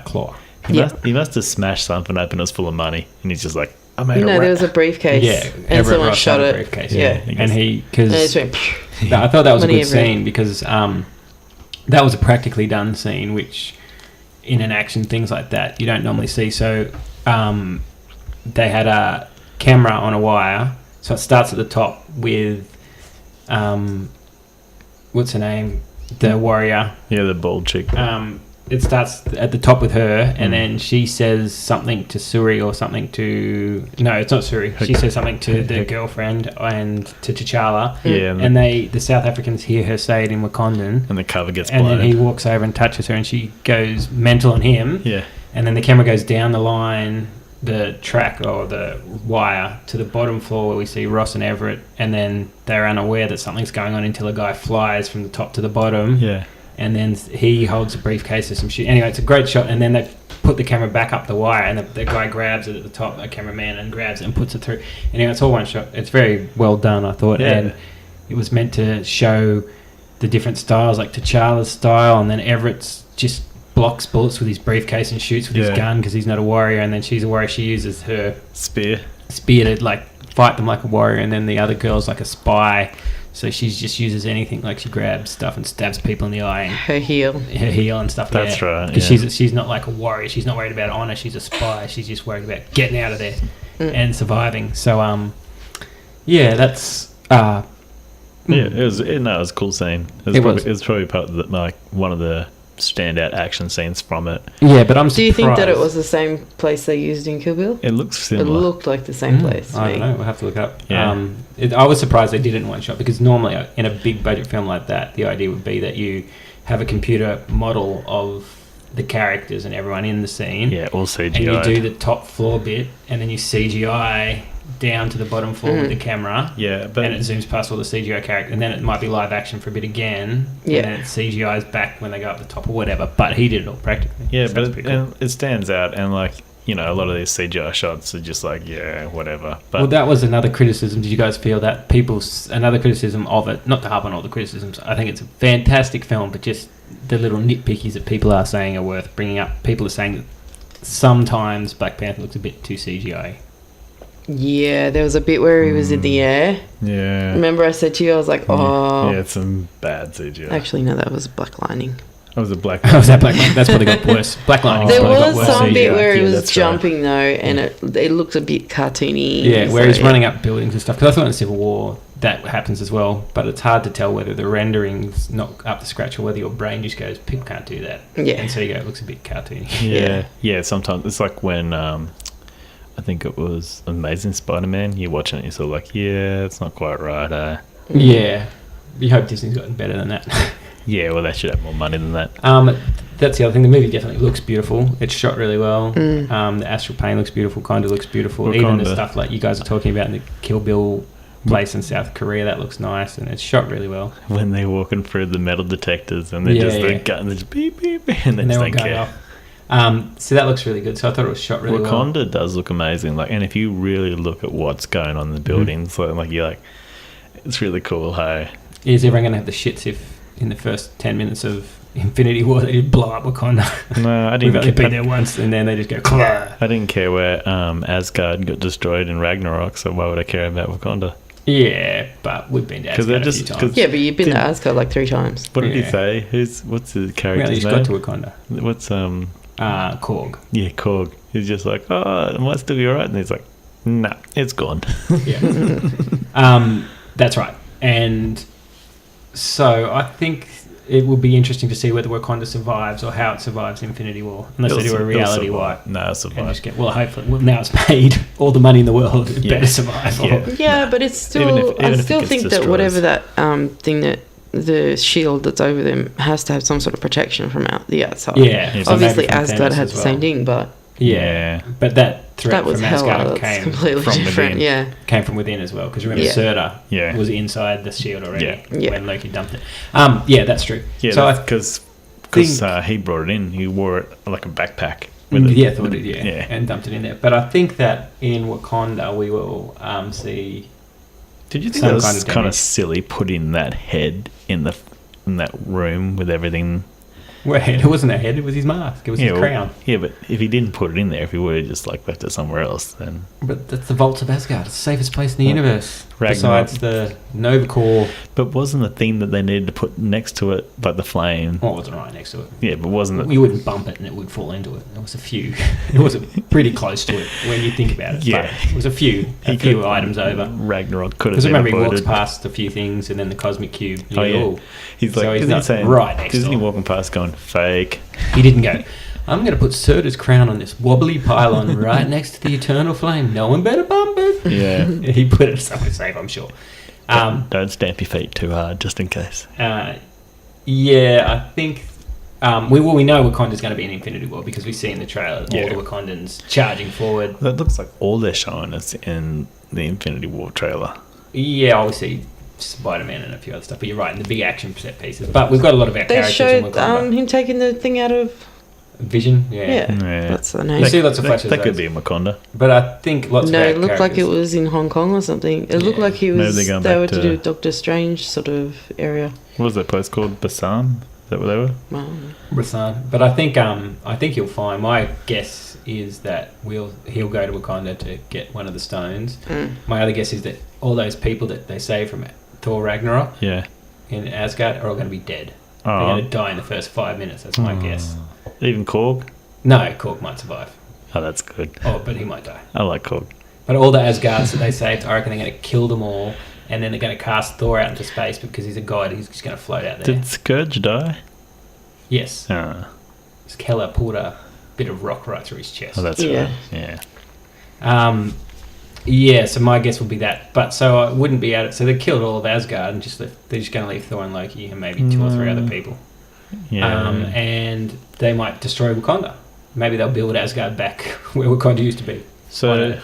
Claw. He must have smashed something open. It was full of money, and he's just like, "I made No, there was a briefcase. Yeah, and someone Ross shot had it. a briefcase. Yeah, and he because went, I thought that was a money good everywhere. scene because that was a practically done scene, which in an action things like that you don't normally see. So they had a camera on a wire, so it starts at the top with what's her name? The warrior. Yeah, the bald chick. It starts at the top with her, and then she says something to Suri or something to... No, it's not Suri. She says something to the girlfriend and to T'Challa. Yeah. And the South Africans hear her say it in Wakandan. And the cover gets And blinded. then he walks over and touches her, and she goes mental on him. Yeah. And then the camera goes down the line, the track or the wire, to the bottom floor where we see Ross and Everett, and then they're unaware that something's going on until a guy flies from the top to the bottom. Yeah. And then he holds a briefcase of some shit. Anyway, it's a great shot. And then they put the camera back up the wire, and the guy grabs it at the top, the cameraman, and grabs it and puts it through. Anyway, it's all one shot. It's very well done, I thought. Yeah. And it was meant to show the different styles, like T'Challa's style, and then Everett's just blocks bullets with his briefcase and shoots with his gun because he's not a warrior. And then she's a warrior. She uses her spear to fight them like a warrior. And then the other girl's like a spy. So she just uses anything, like she grabs stuff and stabs people in the eye. And her heel and stuff. That's right. Because she's not like a warrior. She's not worried about honor. She's a spy. She's just worried about getting out of there and surviving. So that's it was a cool scene. It was probably part of one of the standout action scenes from it. Yeah, but I'm surprised. Do you think that it was the same place they used in Kill Bill? It looks similar. It looked like the same place to I me. don't know. We'll have to look it up. Yeah. I was surprised they did it in one shot because normally in a big budget film like that, the idea would be that you have a computer model of the characters and everyone in the scene. Yeah, all CGI. And you do the top floor bit, and then you CGI down to the bottom floor with the camera. Yeah, but and it zooms past all the CGI characters, and then it might be live action for a bit again. Yeah. And then it CGI's back when they go up the top or whatever. But he did it all practically. yeah, So but that's pretty cool. and it stands out, and like a lot of these CGI shots are just like whatever. But Well, that was another criticism. Did you guys feel that another criticism of it? Not to harp on all the criticisms. I think it's a fantastic film, but just the little nitpickies that people are saying are worth bringing up. People are saying that sometimes Black Panther looks a bit too CGI. Yeah, there was a bit where he was in the air. yeah, Remember I said to you, I was like, oh. yeah, it's some bad CGI. Actually, no, that was Black Lightning. That was a black. Was that Black Lightning? That's probably got worse. Black Lightning. There probably got was worse some CGI. bit where he Yeah, was that's right. jumping, though, and it looked a bit cartoony. Yeah, where so, he's running up buildings and stuff. Because I thought in Civil War that happens as well, but it's hard to tell whether the rendering's not up to scratch or whether your brain just goes, people can't do that. Yeah. And so you go, it looks a bit cartoony. Yeah. Sometimes it's like when I think it was Amazing Spider-Man. You're watching it, you're sort of like, yeah, it's not quite right. Yeah. You hope Disney's gotten better than that. Yeah, well, they should have more money than that. That's the other thing. The movie definitely looks beautiful. It's shot really well. The astral plane looks beautiful. Kinda looks beautiful. Even the Wakanda. stuff like you guys are talking about in the Kill Bill place in South Korea, that looks nice, and it's shot really well. When they're walking through the metal detectors and they're Yeah. they're just beep, beep, beep, and they And just they're all don't going care. off. So that looks really good. So I thought it was shot really well. Wakanda does look amazing. Like, and if you really look at what's going on in the buildings, like you're like, it's really cool. Hey, Is everyone going to have the shits if in the first 10 minutes of Infinity War they did blow up Wakanda? no, I We've didn't. only been there once, and then they just go, "Claw." I didn't care where Asgard got destroyed in Ragnarok, so why would I care about Wakanda? Yeah, but we've been to 'Cause they're Asgard a few just- times. 'cause- Yeah, but you've been to Didn't- Asgard like 3 times. What did he Yeah. say? What's his We only character's just name? got to Wakanda. What's Korg. Yeah, Korg. He's just like, oh, it might still be alright, and he's like, nah, it's gone. Yeah. That's right. And so I think it will be interesting to see whether Wakanda survives or how it survives Infinity War. Unless they do a reality wipe. No, it'll And survive. just get, well, hopefully, now it's made all the money in the world. It Yeah. better survive. Yeah. Yeah, but it's still. Even if I it still gets think that destroyed. whatever that thing that the shield that's over them has to have some sort of protection from the outside. Yeah. Yeah, so Obviously, maybe from Asgard Thanos had as the well. same thing, but Yeah. But that threat that was from Hela. Asgard That's came completely from different. within. Yeah. came from within as well. Because remember, Yeah. Surtur Yeah. was inside the shield already Yeah. when Loki dumped it. Yeah, that's true. Yeah, so because think- he brought it in. He wore it like a backpack. With it. yeah, thought it, yeah, Yeah. and dumped it in there. But I think that in Wakanda we will see. Did you think Some that was kind of kind of damage. silly putting that head in that room with everything? Well, it wasn't a head; it was his mask. It was his well, crown. yeah, but if he didn't put it in there, if he would have just like left it somewhere else, then But that's the vaults of Asgard. It's the safest place in the universe, Ragnarok. besides the Nova Corps. But wasn't the thing that they needed to put next to it, like the flame? Oh, it wasn't right next to it. Yeah, but wasn't it? You wouldn't bump it and it would fall into it. There was a few. It was pretty close to it when you think about it. Yeah. But it was a few could- items over. Ragnarok could have Because been remember, he walks avoided. past a few things and then the cosmic cube. You Oh, go, yeah. "Oh." He's So like, he's isn't he not saying right next Isn't he door. walking past going fake? He didn't go, I'm going to put Surtur's crown on this wobbly pylon right next to the eternal flame. No one better bump it. Yeah. He put it somewhere safe, I'm sure. Don't stamp your feet too hard, just in case. Yeah, I think... we know Wakanda's going to be in Infinity War because we see in the trailer Yeah. all the Wakandans charging forward. That looks like all they're showing us in the Infinity War trailer. Yeah, obviously Spider-Man and a few other stuff, but you're right, in the big action set pieces. But we've got a lot of our They characters in showed Wakanda. him taking the thing out of. Vision, Yeah. Yeah. That's the name. You see lots of That, flashes that of could those. be in Wakanda. But I think lots No, of our it looked like it characters- was in Hong Kong or something. It looked Yeah. like he Maybe was. they're going They back were to to- do Doctor Strange sort of area. What was that place called? Basan? Is that what they were? Wow. Rasan. But I think you'll find. My guess is that he'll go to Wakanda to get one of the stones. My other guess is that all those people that they save from Thor Ragnarok Yeah. in Asgard are all going to be dead. They're Oh. going to die in the first 5 minutes. That's my guess. Even Korg? No, Korg might survive. Oh, that's good. Oh, but he might die. I like Korg. But all the Asgards that they saved, I reckon they're going to kill them all, and then they're going to cast Thor out into space because he's a god. He's just going to float out there. Did Scourge die? Yes. Ah. Keller pulled a bit of rock right through his chest. Oh, that's Yeah. right. Yeah. Yeah, so my guess would be that. But so I wouldn't be at it. So they killed all of Asgard and they're just going to leave Thor and Loki and maybe 2 or 3 other people. Yeah. And they might destroy Wakanda. Maybe they'll build Asgard back where Wakanda used to be. So,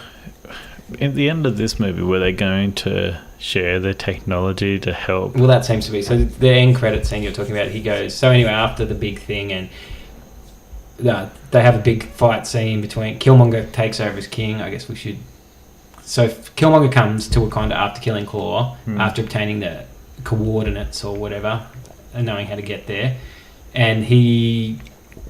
at the end of this movie, were they going to share their technology to help? Well, that seems to be. So the end credit scene you're talking about, he goes, so anyway, after the big thing and they have a big fight scene between Killmonger takes over as king. I guess we should... So Killmonger comes to Wakanda after killing Claw, after obtaining the coordinates or whatever, and knowing how to get there. And he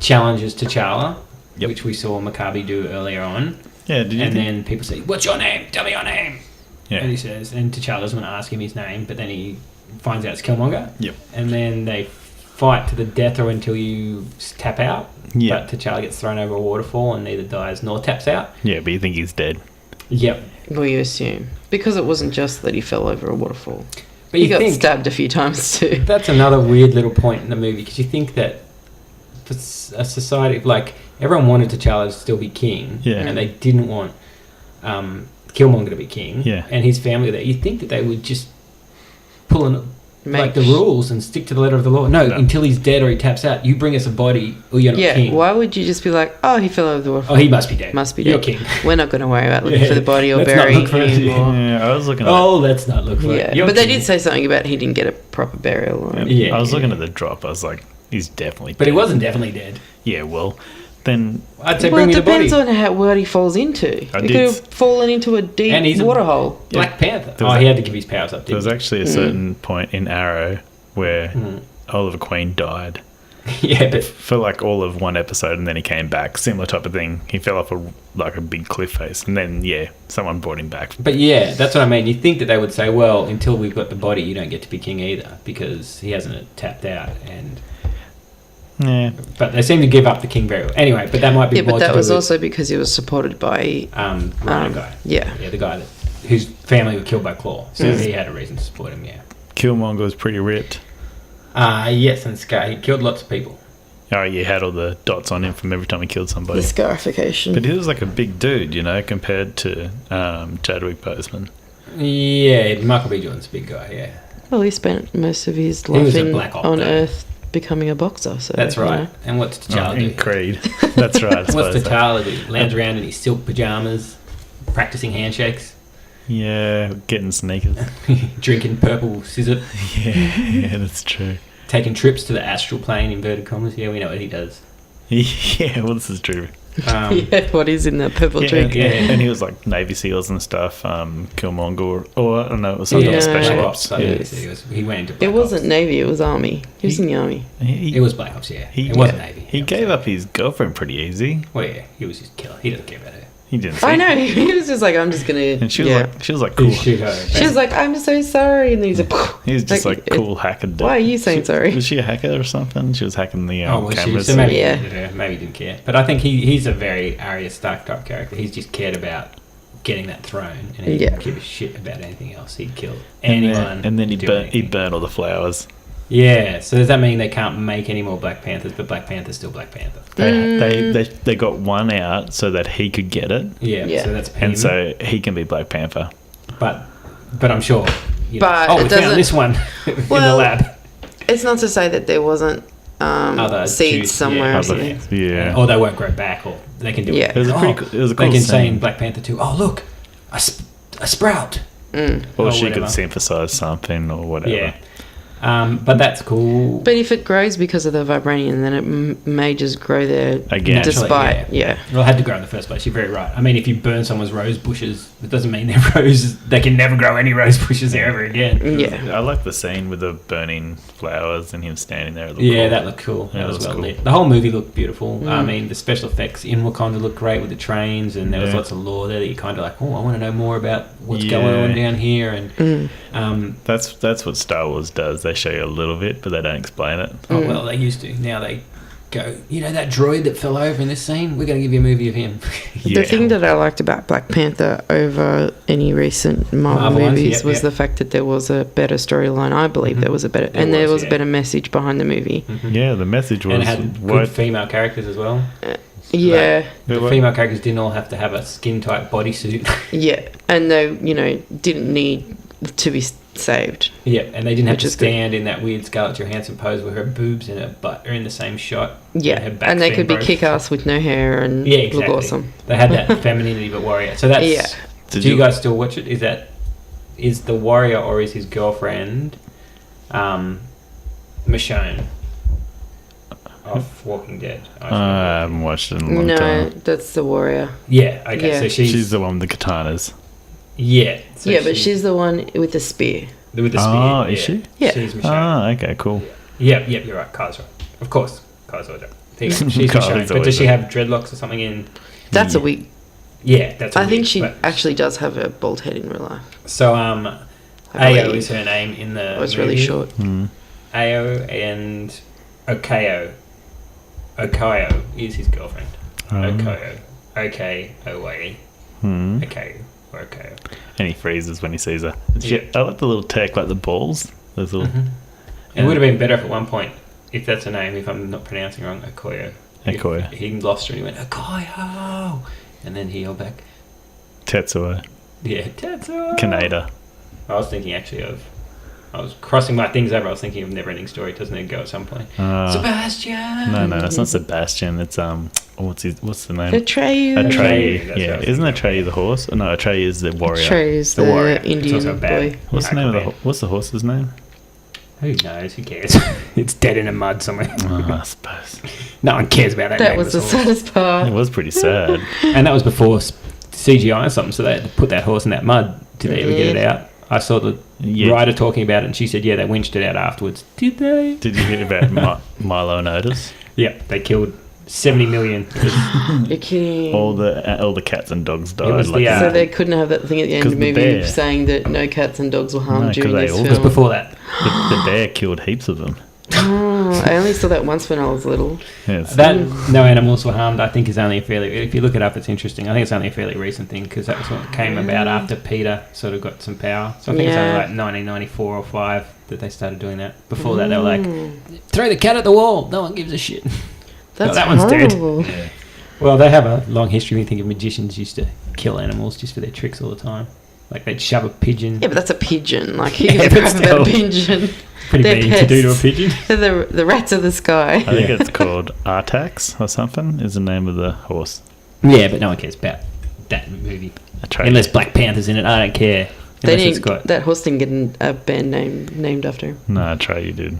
challenges T'Challa, which we saw Maccabi do earlier on. Yeah, did you And then people say, what's your name? Tell me your name. Yeah. And he says, and T'Challa doesn't want to ask him his name, but then he finds out it's Killmonger. Yep. And then they fight to the death or until you tap out. Yeah. But T'Challa gets thrown over a waterfall and neither dies nor taps out. Yeah, but you think he's dead. Yep. Well, you assume. Because it wasn't just that he fell over a waterfall. But He you got think stabbed a few times too. that's another weird little point in the movie because you think that for a society, like, everyone wanted T'Challa to still be king. Yeah. And they didn't want Killmonger to be king. Yeah. And his family there. You think that they would just pull an... Make the rules and stick to the letter of the law. No, until he's dead or he taps out, you bring us a body or you're not king. Why would you just be like, oh, he fell over the waterfall? Oh, he must be dead. Must be You're dead. king. We're not going to worry about looking for the body or Let's not burying look for it. him. Or... Yeah, I was looking at Let's not look for it. Yeah, You're but they king. did say something about he didn't get a proper burial. Or... Yeah, I was looking at the drop. I was like, he's definitely But dead. he wasn't definitely dead. Yeah, well, then... I'd say Well, bring it me the body. depends on what he falls into. He could did- have fallen into a deep And he's a- water hole. Black Panther. There was He had to give his powers up, There didn't was actually a certain point in Arrow where Mm. Oliver Queen died he? Yeah, but... for like all of one episode, and then he came back. Similar type of thing. He fell off a big cliff face, and then someone brought him back. But yeah, that's what I mean. You think that they would say, well, until we've got the body, you don't get to be king either because he hasn't tapped out. And Yeah, but they seem to give up the king very well. Anyway, but that might be Yeah, more but to that do was with, also because he was supported by... Rhino guy. Yeah. Yeah, the guy whose family were killed by Claw. So he had a reason to support him, yeah. Killmonger was pretty ripped. Yes, and Scar. He killed lots of people. Oh, you had all the dots on him from every time he killed somebody. The scarification. But he was like a big dude, compared to Chadwick Boseman. Yeah, Michael B. Jordan's a big guy, yeah. Well, he spent most of his He life was a black op, on though. Earth becoming a boxer. So That's right. you know. And what's T'Challa in do? Creed. That's right. I What's suppose so. T'Challa do? Lands around in his silk pajamas, practicing handshakes, Yeah, getting sneakers. drinking purple scissor, Yeah, that's true. taking trips to the astral plane, inverted commas. Yeah, we know what he does. Yeah, well, this is true. Yeah, what is in that purple Yeah, drink? and he was like Navy SEALs and stuff. Killmonger, or I don't know, it was something Yeah. special Black ops. Ops. Yeah. He went into Black It wasn't Ops. Navy, it was Army. He was in the Army. It was Black Ops, yeah. He, It wasn't Navy. He gave up his girlfriend pretty easy. Well, yeah, he was just killer. He doesn't care about her. He didn't. I know, he was just like, I'm just going to... And she was like cool. He shoot her. She was like, I'm so sorry. And then he's like... He was just like cool hacker. Dude. Why are you saying sorry? Was she a hacker or something? She was hacking the Oh, well, cameras. so maybe, Yeah. maybe he didn't care. But I think he's a very Arya Stark type character. He's just cared about getting that throne, and he didn't give a shit about anything else. He'd kill anyone. And then he do burnt anything. all the flowers. Yeah, so does that mean they can't make any more Black Panthers, but Black Panther's still Black Panther? They got one out so that he could get it, Yeah. So that's him. and so he can be Black Panther. But I'm sure. But we it found doesn't- this one in the Well, lab. It's not to say that there wasn't Other seeds juice, somewhere yeah. or something. Yeah. Or they won't grow back, or they can do Yeah. it. It was a pretty cool- it was a They cool can say in scene. Black Panther 2, oh, look, a sprout. Or or she whatever. could synthesize something or whatever. Yeah. But that's cool. But if it grows because of the vibranium, then it may just grow there Again. despite... Naturally, Yeah. Well, it had to grow in the first place. You're very right. I mean, if you burn someone's rose bushes, it doesn't mean their roses. They can never grow any rose bushes there ever again. Yeah. I like the scene with the burning flowers and him standing there. It looked Yeah, cool. that looked cool. Yeah, That was it was well cool. lit. The whole movie looked beautiful. I mean, the special effects in Wakanda looked great with the trains, and there was Yeah. lots of lore there that you kind of like, oh, I want to know more about what's Yeah. going on down here. And That's what Star Wars does. They show you a little bit, but they don't explain it. oh well, they used to. Now they go, you know that droid that fell over in this scene? We're going to give you a movie of him. Yeah. The thing that I liked about Black Panther over any recent Marvel ones, movies was yep. the fact that there was a better storyline. I believe there was a better, there was a better message behind the movie. Yeah, the message was... And it had good female characters as well. Yeah. The female characters didn't all have to have a skin-tight bodysuit. Yeah, and they, didn't need to be saved. Yeah, and they didn't have Which to is good. stand in that weird Scarlett Johansson pose where her boobs and her butt are in the same shot. Yeah, her back's and they being could be broken. kick-ass with no hair and Yeah, exactly. look awesome. They had that femininity but warrior. So that's... Yeah. Do you guys still watch it? Is the warrior or is his girlfriend Michonne of Walking Dead? I haven't watched it in a long No, time. that's the warrior. Yeah, okay, Yeah. so She's the one with the katanas. Yeah. So Yeah, but she's the one with the spear. with the spear. Oh, yeah. is she? Yeah. She's Michonne. Oh, okay, cool. Yep, you're right. Kyle's right. Of course, Kyle's always right. There you go. She's Kyle's Michonne. But always does she right. have dreadlocks or something in... That's a wig. Yeah, that's a I wig, think she but- actually does have a bald head in real life. So, I Ao believe. is her name in the It was really movie. short. Ao and Okayo is his girlfriend. Okayo. O-K-O-Y-E. Okayo. Or Okayo. And he freezes when he sees her. Yeah. I like the little tech, like the balls. Those little... It would have been better if at one point, if that's her name, if I'm not pronouncing wrong, Okoyo. Okoyo. He lost her and he went, Okoyo! And then he yelled back, Tetsuo. yeah, Tetsuo! Kaneda. I was thinking actually I was crossing my things over. I was thinking of Neverending Story. Doesn't it go at some point? Sebastian! No, it's not Sebastian. It's what's the name? Atreyu. Atreyu. That's Yeah, what I was isn't thinking. Atreyu the horse? Oh, no, Atreyu is the warrior. Atreyu is The the, warrior. It's Indian also bad. boy. What's the name of the Aquaman. What's the horse's name? Who knows? Who cares? It's dead in the mud somewhere. I suppose. No one cares about that. That name was of the horse. saddest part. It was pretty sad. And that was before CGI or something, so they had to put that horse in that mud. Did they ever get it out? I saw the writer talking about it, and she said, yeah, they winched it out afterwards. Did they? Did you hear about Milo and Otis? Yeah, they killed 70 million. You're kidding. All the cats and dogs died. was the, So they couldn't have that thing at the end of the 'Cause the movie bear. saying that no cats and dogs were harmed No, 'cause during they this all- It was film. before that. the bear killed heaps of them. Oh, I only saw that once when I was little. Yes. That no animals were harmed, I think, is only a fairly... If you look it up, it's interesting. I think it's only a fairly recent thing, because that was what came about after Peter sort of got some power. So I think it's only like 1994 or 5 that they started doing that. Before that, they were like, throw the cat at the wall. No one gives a shit. That's that one's dead. horrible. Yeah. Well, they have a long history. We think of magicians used to kill animals just for their tricks all the time. Like they'd shove a pigeon. Yeah, but that's a pigeon. Like, who Yeah, gives a but crap about a still. pigeon? Pretty They're mean to do to a pests. pigeon. They're the rats of the sky. I think it's called Artax or something is the name of the horse. Yeah, but no one cares about that movie. Atreyu. Unless Black Panther's in it, I don't care. They Unless it's didn't, got... that horse didn't get a band name named after him. No, Atreyu did.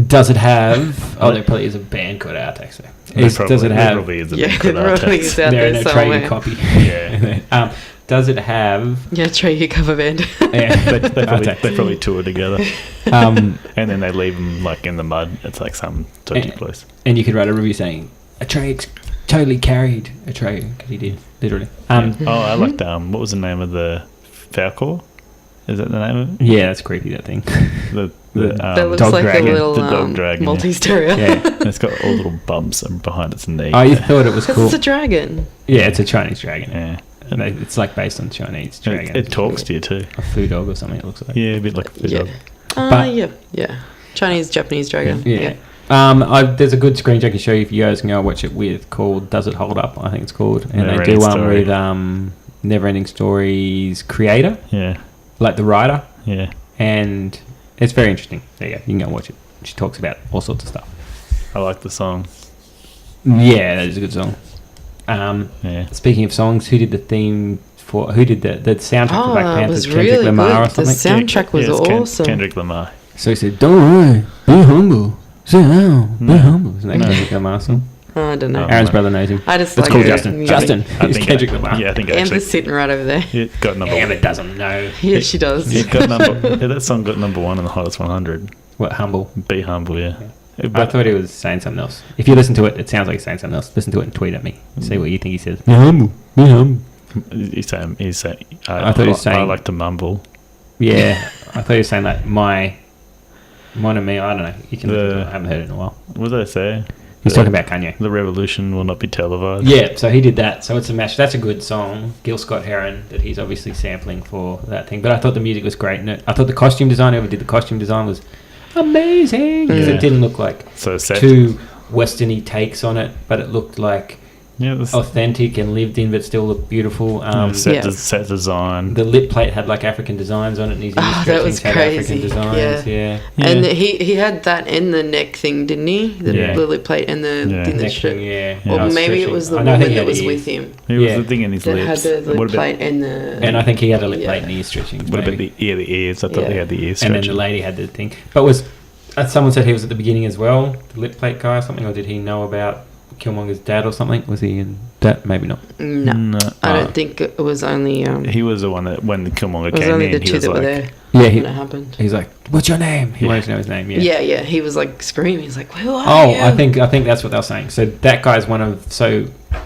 Does it have... Oh, there probably is a band called Artax, though. Does it There have... probably is a Yeah, bit called there probably Artax. is out They're there an Atreyu somewhere. copy. Yeah. Does it have... Yeah, Atreyu cover band. Yeah, they Artax. probably tour together. Um, And then they leave them like in the mud. It's like some dodgy And- place. and you could write a review saying, Atreyu totally carried Atreyu, because he did, literally. I liked what was the name of the Falcor? Is that the name of it? Yeah, that's creepy, that thing. That looks dog like dragon. a little The dog dragon, yeah. Maltese terrier. Yeah. It's got all little bumps behind its knee. Oh, you thought it was Because cool. it's a dragon. Yeah, it's a Chinese dragon. Yeah. And it's like based on Chinese dragon. It talks to you too. A foo dog or something, it looks like. Yeah, a bit like a food Yeah. dog. But- Yeah. Chinese, Japanese dragon. Yeah. There's a good screen I can show you if you guys can go watch it with called Does It Hold Up? I think it's called. And they do Neverending one Story. with Neverending Story's creator, Yeah. like the writer, Yeah. and it's very interesting. There you go. You can go and watch it. She talks about all sorts of stuff. I like the song. Yeah, that is a good song. Yeah. Speaking of songs, who did the theme for... Who did the soundtrack for Black Oh, it Panther? was Kendrick really Lamar or good. The something? soundtrack was Yeah, it's awesome. Kendrick Lamar. So he said, don't worry, be humble. Sit down, be humble. Isn't that No. Kendrick Lamar song? Oh, I don't know. Oh. Aaron's brother knows him. I just Let's like call the Justin. music. Justin, who's Kendrick Lamar. Yeah, I think Amber's actually sitting right over there. it got number Amber one. doesn't know. Yeah, she does. It got number. Yeah, that song got number one in the hottest 100. What, humble? Be humble, yeah. I But thought he was saying something else. If you listen to it, it sounds like he's saying something else. Listen to it and tweet at me. See what you think he says. Be humble. Be humble. he's saying, I thought he was I saying- like to mumble. Yeah, I thought he was saying like mine and me. I don't know. You can. The- I haven't heard it in a while. What did I say? He's talking about Kanye. The revolution will not be televised. Yeah, so he did that. So it's a match. That's a good song, Gil Scott-Heron, that he's obviously sampling for that thing. But I thought the music was great. And I thought the costume design, whoever did the costume design, was amazing. Because it didn't look like too Western-y takes on it, but it looked like authentic and lived in, but still looked beautiful. Set design. The lip plate had like African designs on it, and his that was had crazy. African designs. Yeah. And he had that in the neck thing, didn't he? The lip plate and the in the strip. Or maybe it was the woman that was with him. It was the thing in his that lips. had the lip plate and the. And I think he had a lip plate and ear stretching. What about the ears? I thought they had the ear And stretching. then the lady had the thing. But someone said he was at the beginning as well, the lip plate guy or something, or did he know about Killmonger's dad or something? Was he in that? Maybe not. No. I don't think it was only. He was the one that when the Killmonger came in, it was only the two that were there. Yeah, when it happened. He's like, "What's your name?" He wanted to know his name. Yeah. He was like screaming. He's like, "Who are you?" I think that's what they were saying. So that guy's one of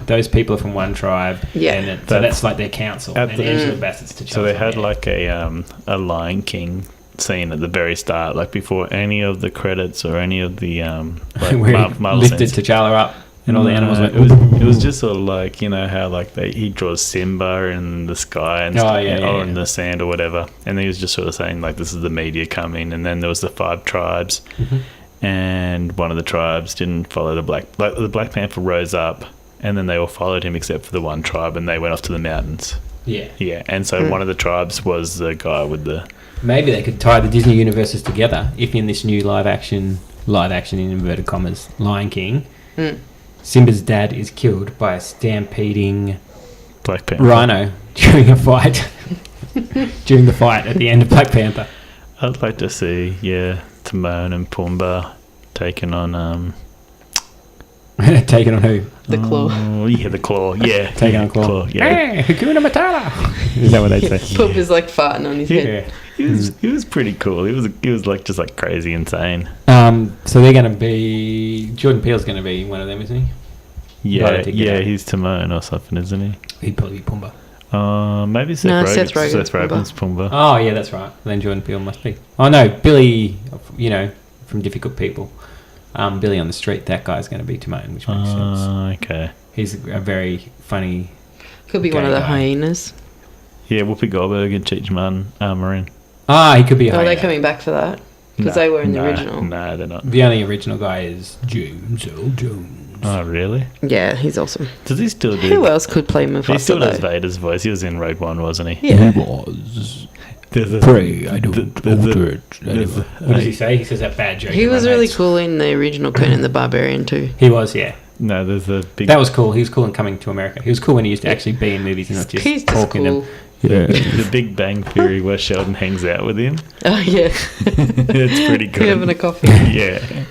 those people are from one tribe. Yeah, and so that's like their council, and Angela Bassett's to. So they had like a Lion King scene at the very start, like before any of the credits or any of the Marvel lifted T'Challa up. And all the animals went. It was just sort of like, you know how like he draws Simba in the sky and or in the sand or whatever, and he was just sort of saying like this is the media coming, and then there was the 5 tribes, and one of the tribes didn't follow the Black Panther rose up, and then they all followed him except for the one tribe, and they went off to the mountains. Yeah, and so one of the tribes was the guy with the. Maybe they could tie the Disney universes together if in this new live action in inverted commas Lion King. Simba's dad is killed by a stampeding Black Panther rhino during a fight. During the fight at the end of Black Panther. I'd like to see, Timon and Pumbaa taking on taking on who? The Claw. Oh, yeah, the Claw. Yeah, taking on Claw. Yeah. Hey, Hakuna Matata. Is that what they say? Poop is like farting on his head. He was pretty cool. He was like just like crazy insane. So they're going to be Jordan Peele's going to be one of them, isn't he? Yeah, he's Timon or something, isn't he? He'd probably be Pumbaa. Maybe Seth Rogen. Seth Rogen's Pumbaa. Oh yeah, that's right. Then Jordan Peele must be. Oh no, Billy. From Difficult People. Billy on the Street. That guy's going to be Timon, which makes sense. Okay. He's a very funny. Could be one of the hyenas. Yeah, Whoopi Goldberg and Cheech Marin. He could be a hyena. Are they coming back for that? Because they were in the original. No, they're not. The only original guy is James Earl Jones. Oh, really? Yeah, he's awesome. Does he still do... Who else could play Mufasa, He still does Vader's voice. He was in Rogue One, wasn't he? Yeah. He was. Pray, I don't alter it. What does he say? He says that bad joke. He was really cool in the original Conan the Barbarian too. He was, yeah. No, there's a big... That was cool. He was cool in Coming to America. He was cool when he used to actually be in movies and not just talk in them. Yeah. The Big Bang Theory where Sheldon hangs out with him. Oh, yeah. It's pretty good. Having a coffee. Yeah.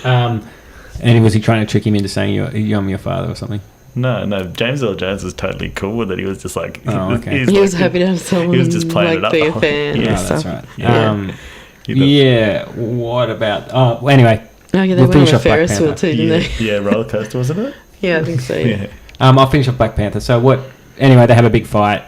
And was he trying to trick him into saying I'm your father or something? No. James Earl Jones was totally cool with it. He was just like... He was happy to have someone he was just playing it up. be a fan. Yeah, that's right. Yeah. What about... Oh, anyway. Oh, yeah, they went on a Ferris wheel too, didn't they? Yeah, roller coaster, wasn't it? Yeah, I think so. Yeah. I'll finish off Black Panther. So what... Anyway, they have a big fight.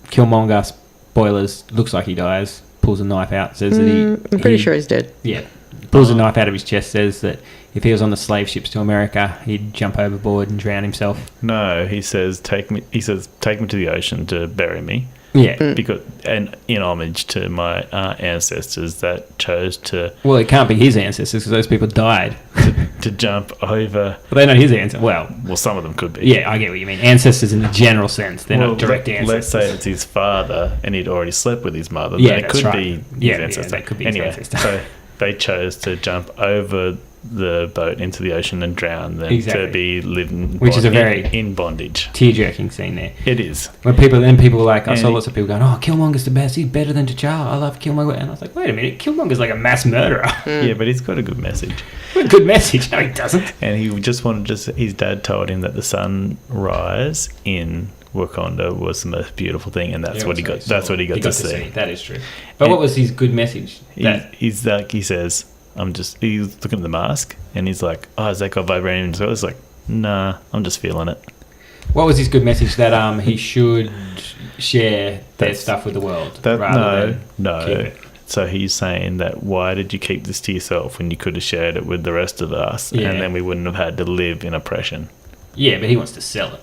Killmonger, spoilers, looks like he dies. Pulls a knife out, says that I'm pretty sure he's dead. Yeah. Pulls a knife out of his chest, says that if he was on the slave ships to America, he'd jump overboard and drown himself. No, he says, take me to the ocean to bury me. Yeah. Because, and in homage to my ancestors that chose to... Well, it can't be his ancestors because those people died. to jump over... Well, they're not his ancestors. Well, some of them could be. Yeah, I get what you mean. Ancestors in the general sense. They're not direct ancestors. Let's say it's his father and he'd already slept with his mother. Yeah, it could be his ancestor. Yeah, that could be his ancestor. So they chose to jump over the boat into the ocean and drown them to be living in bondage. Tear-jerking scene there. It is. When people were like, I saw lots of people going, oh, Killmonger's the best, he's better than T'Challa, I love Killmonger. And I was like, wait a minute, Killmonger's like a mass murderer. Yeah, but he's got a good message. A good message? No, he doesn't. And he just his dad told him that the sunrise in Wakanda was the most beautiful thing, and that's what he got. That's what he got to see. That is true. But what was his good message? He's like, he says, he's looking at the mask and he's like, oh, has that got vibranium? So I was like, nah, I'm just feeling it. What was his good message? That he should share their stuff with the world rather than keep it? so he's saying that why did you keep this to yourself when you could have shared it with the rest of us, and then we wouldn't have had to live in oppression. Yeah, but he wants to sell it.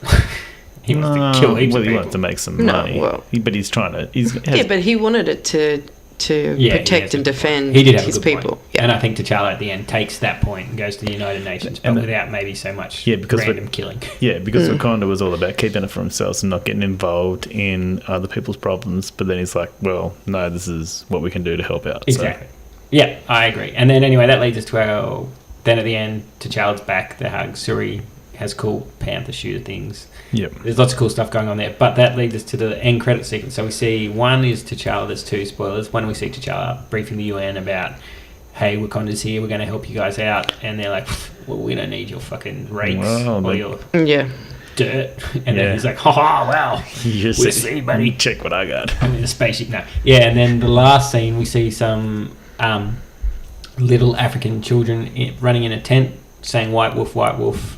He wants to kill heaps of people. He wants to make some money. But he's trying to... but he wanted it to protect and defend his people. Yeah. And I think T'Challa at the end takes that point and goes to the United Nations, but without maybe so much random killing. Yeah, because Wakanda was all about keeping it for himself and not getting involved in other people's problems. But then he's like, well, no, this is what we can do to help out. Exactly. So. Yeah, I agree. And then anyway, that leads us to our... Then at the end, T'Challa's back, the hug. Shuri has cool Panther shooter things. Yep. There's lots of cool stuff going on there. But that leads us to the end credit sequence. So we see one is T'Challa, there's two spoilers. One, we see T'Challa briefing the UN about, hey, Wakanda's here, we're going to help you guys out. And they're like, well, we don't need your fucking rakes or your dirt. And then he's like, wow, we'll see, buddy. Check what I got. I'm in a spaceship now. Yeah, and then the last scene, we see some little African children running in a tent, saying white wolf,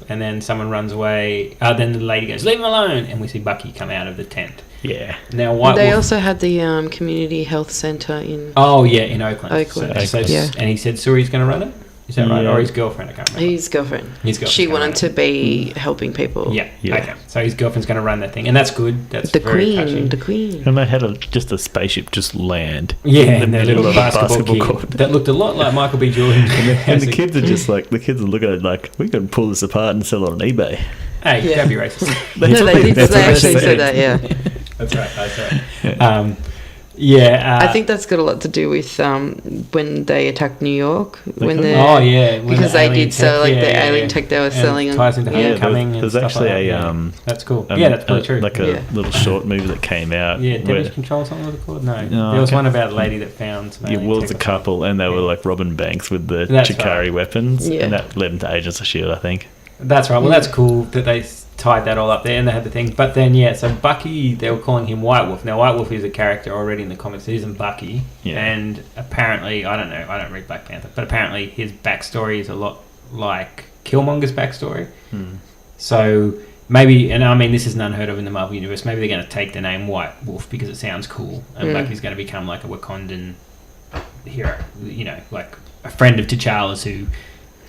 and then someone runs away. Then the lady goes, leave him alone, and we see Bucky come out of the tent. Yeah. Now They also had the community health centre in... Oh, yeah, in Oakland. So, and he said Suri's going to run it? Is that right? Or his girlfriend? I can't remember. His girlfriend. She wanted to be helping people. Yeah. Okay. So his girlfriend's going to run that thing, and that's good. That's the very queen. touching. The queen. And they had just a spaceship just land. Yeah, in the little middle of a basketball court. That looked a lot like Michael B. Jordan. and the kids are just like, the kids are looking at it like, we could pull this apart and sell it on eBay. Hey, don't be racist. They actually said that, yeah. That's right. I think that's got a lot to do with when they attacked New York. Because they did the alien tech they were selling. Ties into Homecoming. There's actually that's cool. That's probably true. Like a little short movie that came out. Yeah, Damage Control, something was it called? No, there was one about a lady that found some alien was a couple, and they were like robbing banks with the Chikari weapons, and that led into Agents of S.H.I.E.L.D., I think. That's right. Well, that's cool that they tied that all up there and they had the thing. But then, so Bucky, they were calling him White Wolf. Now, White Wolf is a character already in the comics. It isn't Bucky. Yeah. And apparently, I don't know, I don't read Black Panther, but apparently his backstory is a lot like Killmonger's backstory. So maybe, and I mean, this isn't unheard of in the Marvel Universe, maybe they're going to take the name White Wolf because it sounds cool. And Bucky's going to become like a Wakandan hero, like a friend of T'Challa's who...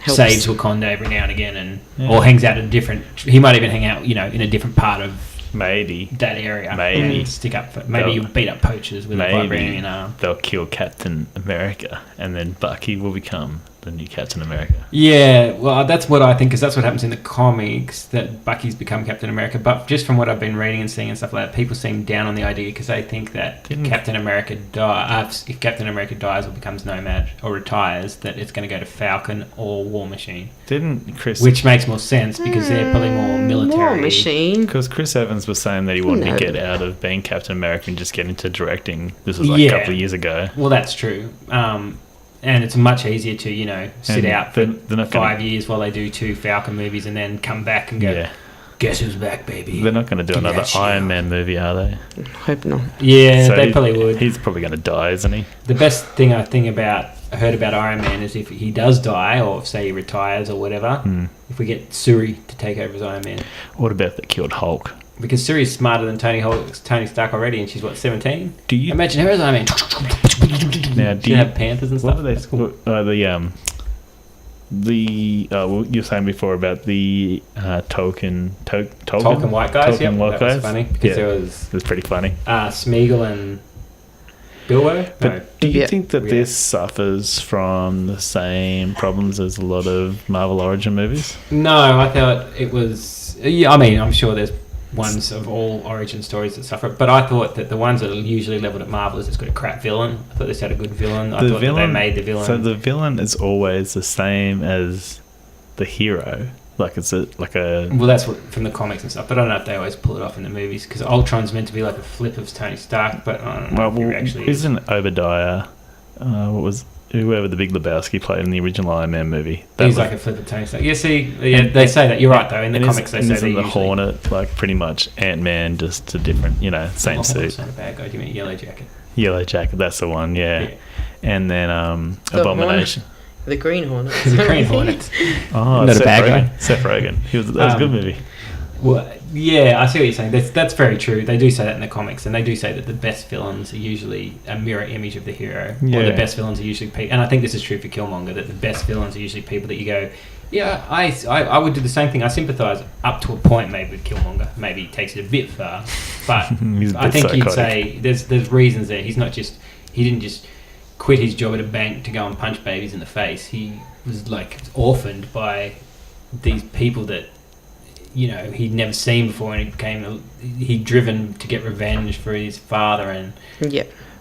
saves Wakanda every now and again, or hangs out in a different... He might even hang out, in a different part of that area. Maybe stick up. You beat up poachers with a vibranium arm. They'll kill Captain America, and then Bucky will become the new Captain America. Yeah, well, that's what I think, because that's what happens in the comics, that Bucky's become Captain America. But just from what I've been reading and seeing and stuff like that, people seem down on the idea because they think that if Captain America dies or becomes Nomad or retires, that it's going to go to Falcon or War Machine. Which makes more sense because they're probably more military. War Machine. Because Chris Evans was saying that he wanted to get out of being Captain America and just get into directing. This was a couple of years ago. Well, that's true. And it's much easier to, sit out for 5 years while they do 2 Falcon movies and then come back and go, guess who's back, baby? They're not going to do another Iron Man movie, are they? Hope not. Yeah, so they probably would. He's probably going to die, isn't he? The best thing I heard about Iron Man is if he does die, or say he retires or whatever, if we get Shuri to take over as Iron Man. What about if they killed Hulk? Because Shuri's smarter than Tony Stark already, and she's 17? Do you imagine her as Iron Man? Now, do you have Panthers and stuff? What are they? You were saying before about the Tolkien white guys. Tolkien white guys. Was funny because it was pretty funny. Smeagol and Bilbo. But do you think that this suffers from the same problems as a lot of Marvel origin movies? No, I thought it was. Yeah, I mean, I'm sure there's ones of all origin stories that suffer, but I thought that the ones that are usually leveled at Marvel is it's got a crap villain. I thought this had a good villain. I thought that they made the villain. So the villain is always the same as the hero. Like it's well, that's what from the comics and stuff. But I don't know if they always pull it off in the movies because Ultron's meant to be like a flip of Tony Stark, but I don't know. Well, actually isn't Obadiah? Whoever the Big Lebowski played in the original Iron Man movie. He's like a flip of Tony Stark. Yeah, they say that. You're right, though. In the comics, they say that the Hornet, like pretty much Ant-Man, just a different, same suit. That's not a bad guy. Do you mean Yellow Jacket? Yellow Jacket, that's the one, yeah. And then Abomination. The Green Hornet. The Green Hornet. Oh, not a bad guy. Seth Rogen. That was a good movie. Well, yeah, I see what you're saying. That's very true. They do say that in the comics, and they do say that the best villains are usually a mirror image of the hero, or the best villains are usually people. And I think this is true for Killmonger, that the best villains are usually people that you go, yeah, I would do the same thing. I sympathise up to a point, maybe with Killmonger. Maybe he takes it a bit far, but I think you'd say there's reasons there. He didn't just quit his job at a bank to go and punch babies in the face. He was like orphaned by these people that, you know, he'd never seen before, and he'd driven to get revenge for his father, and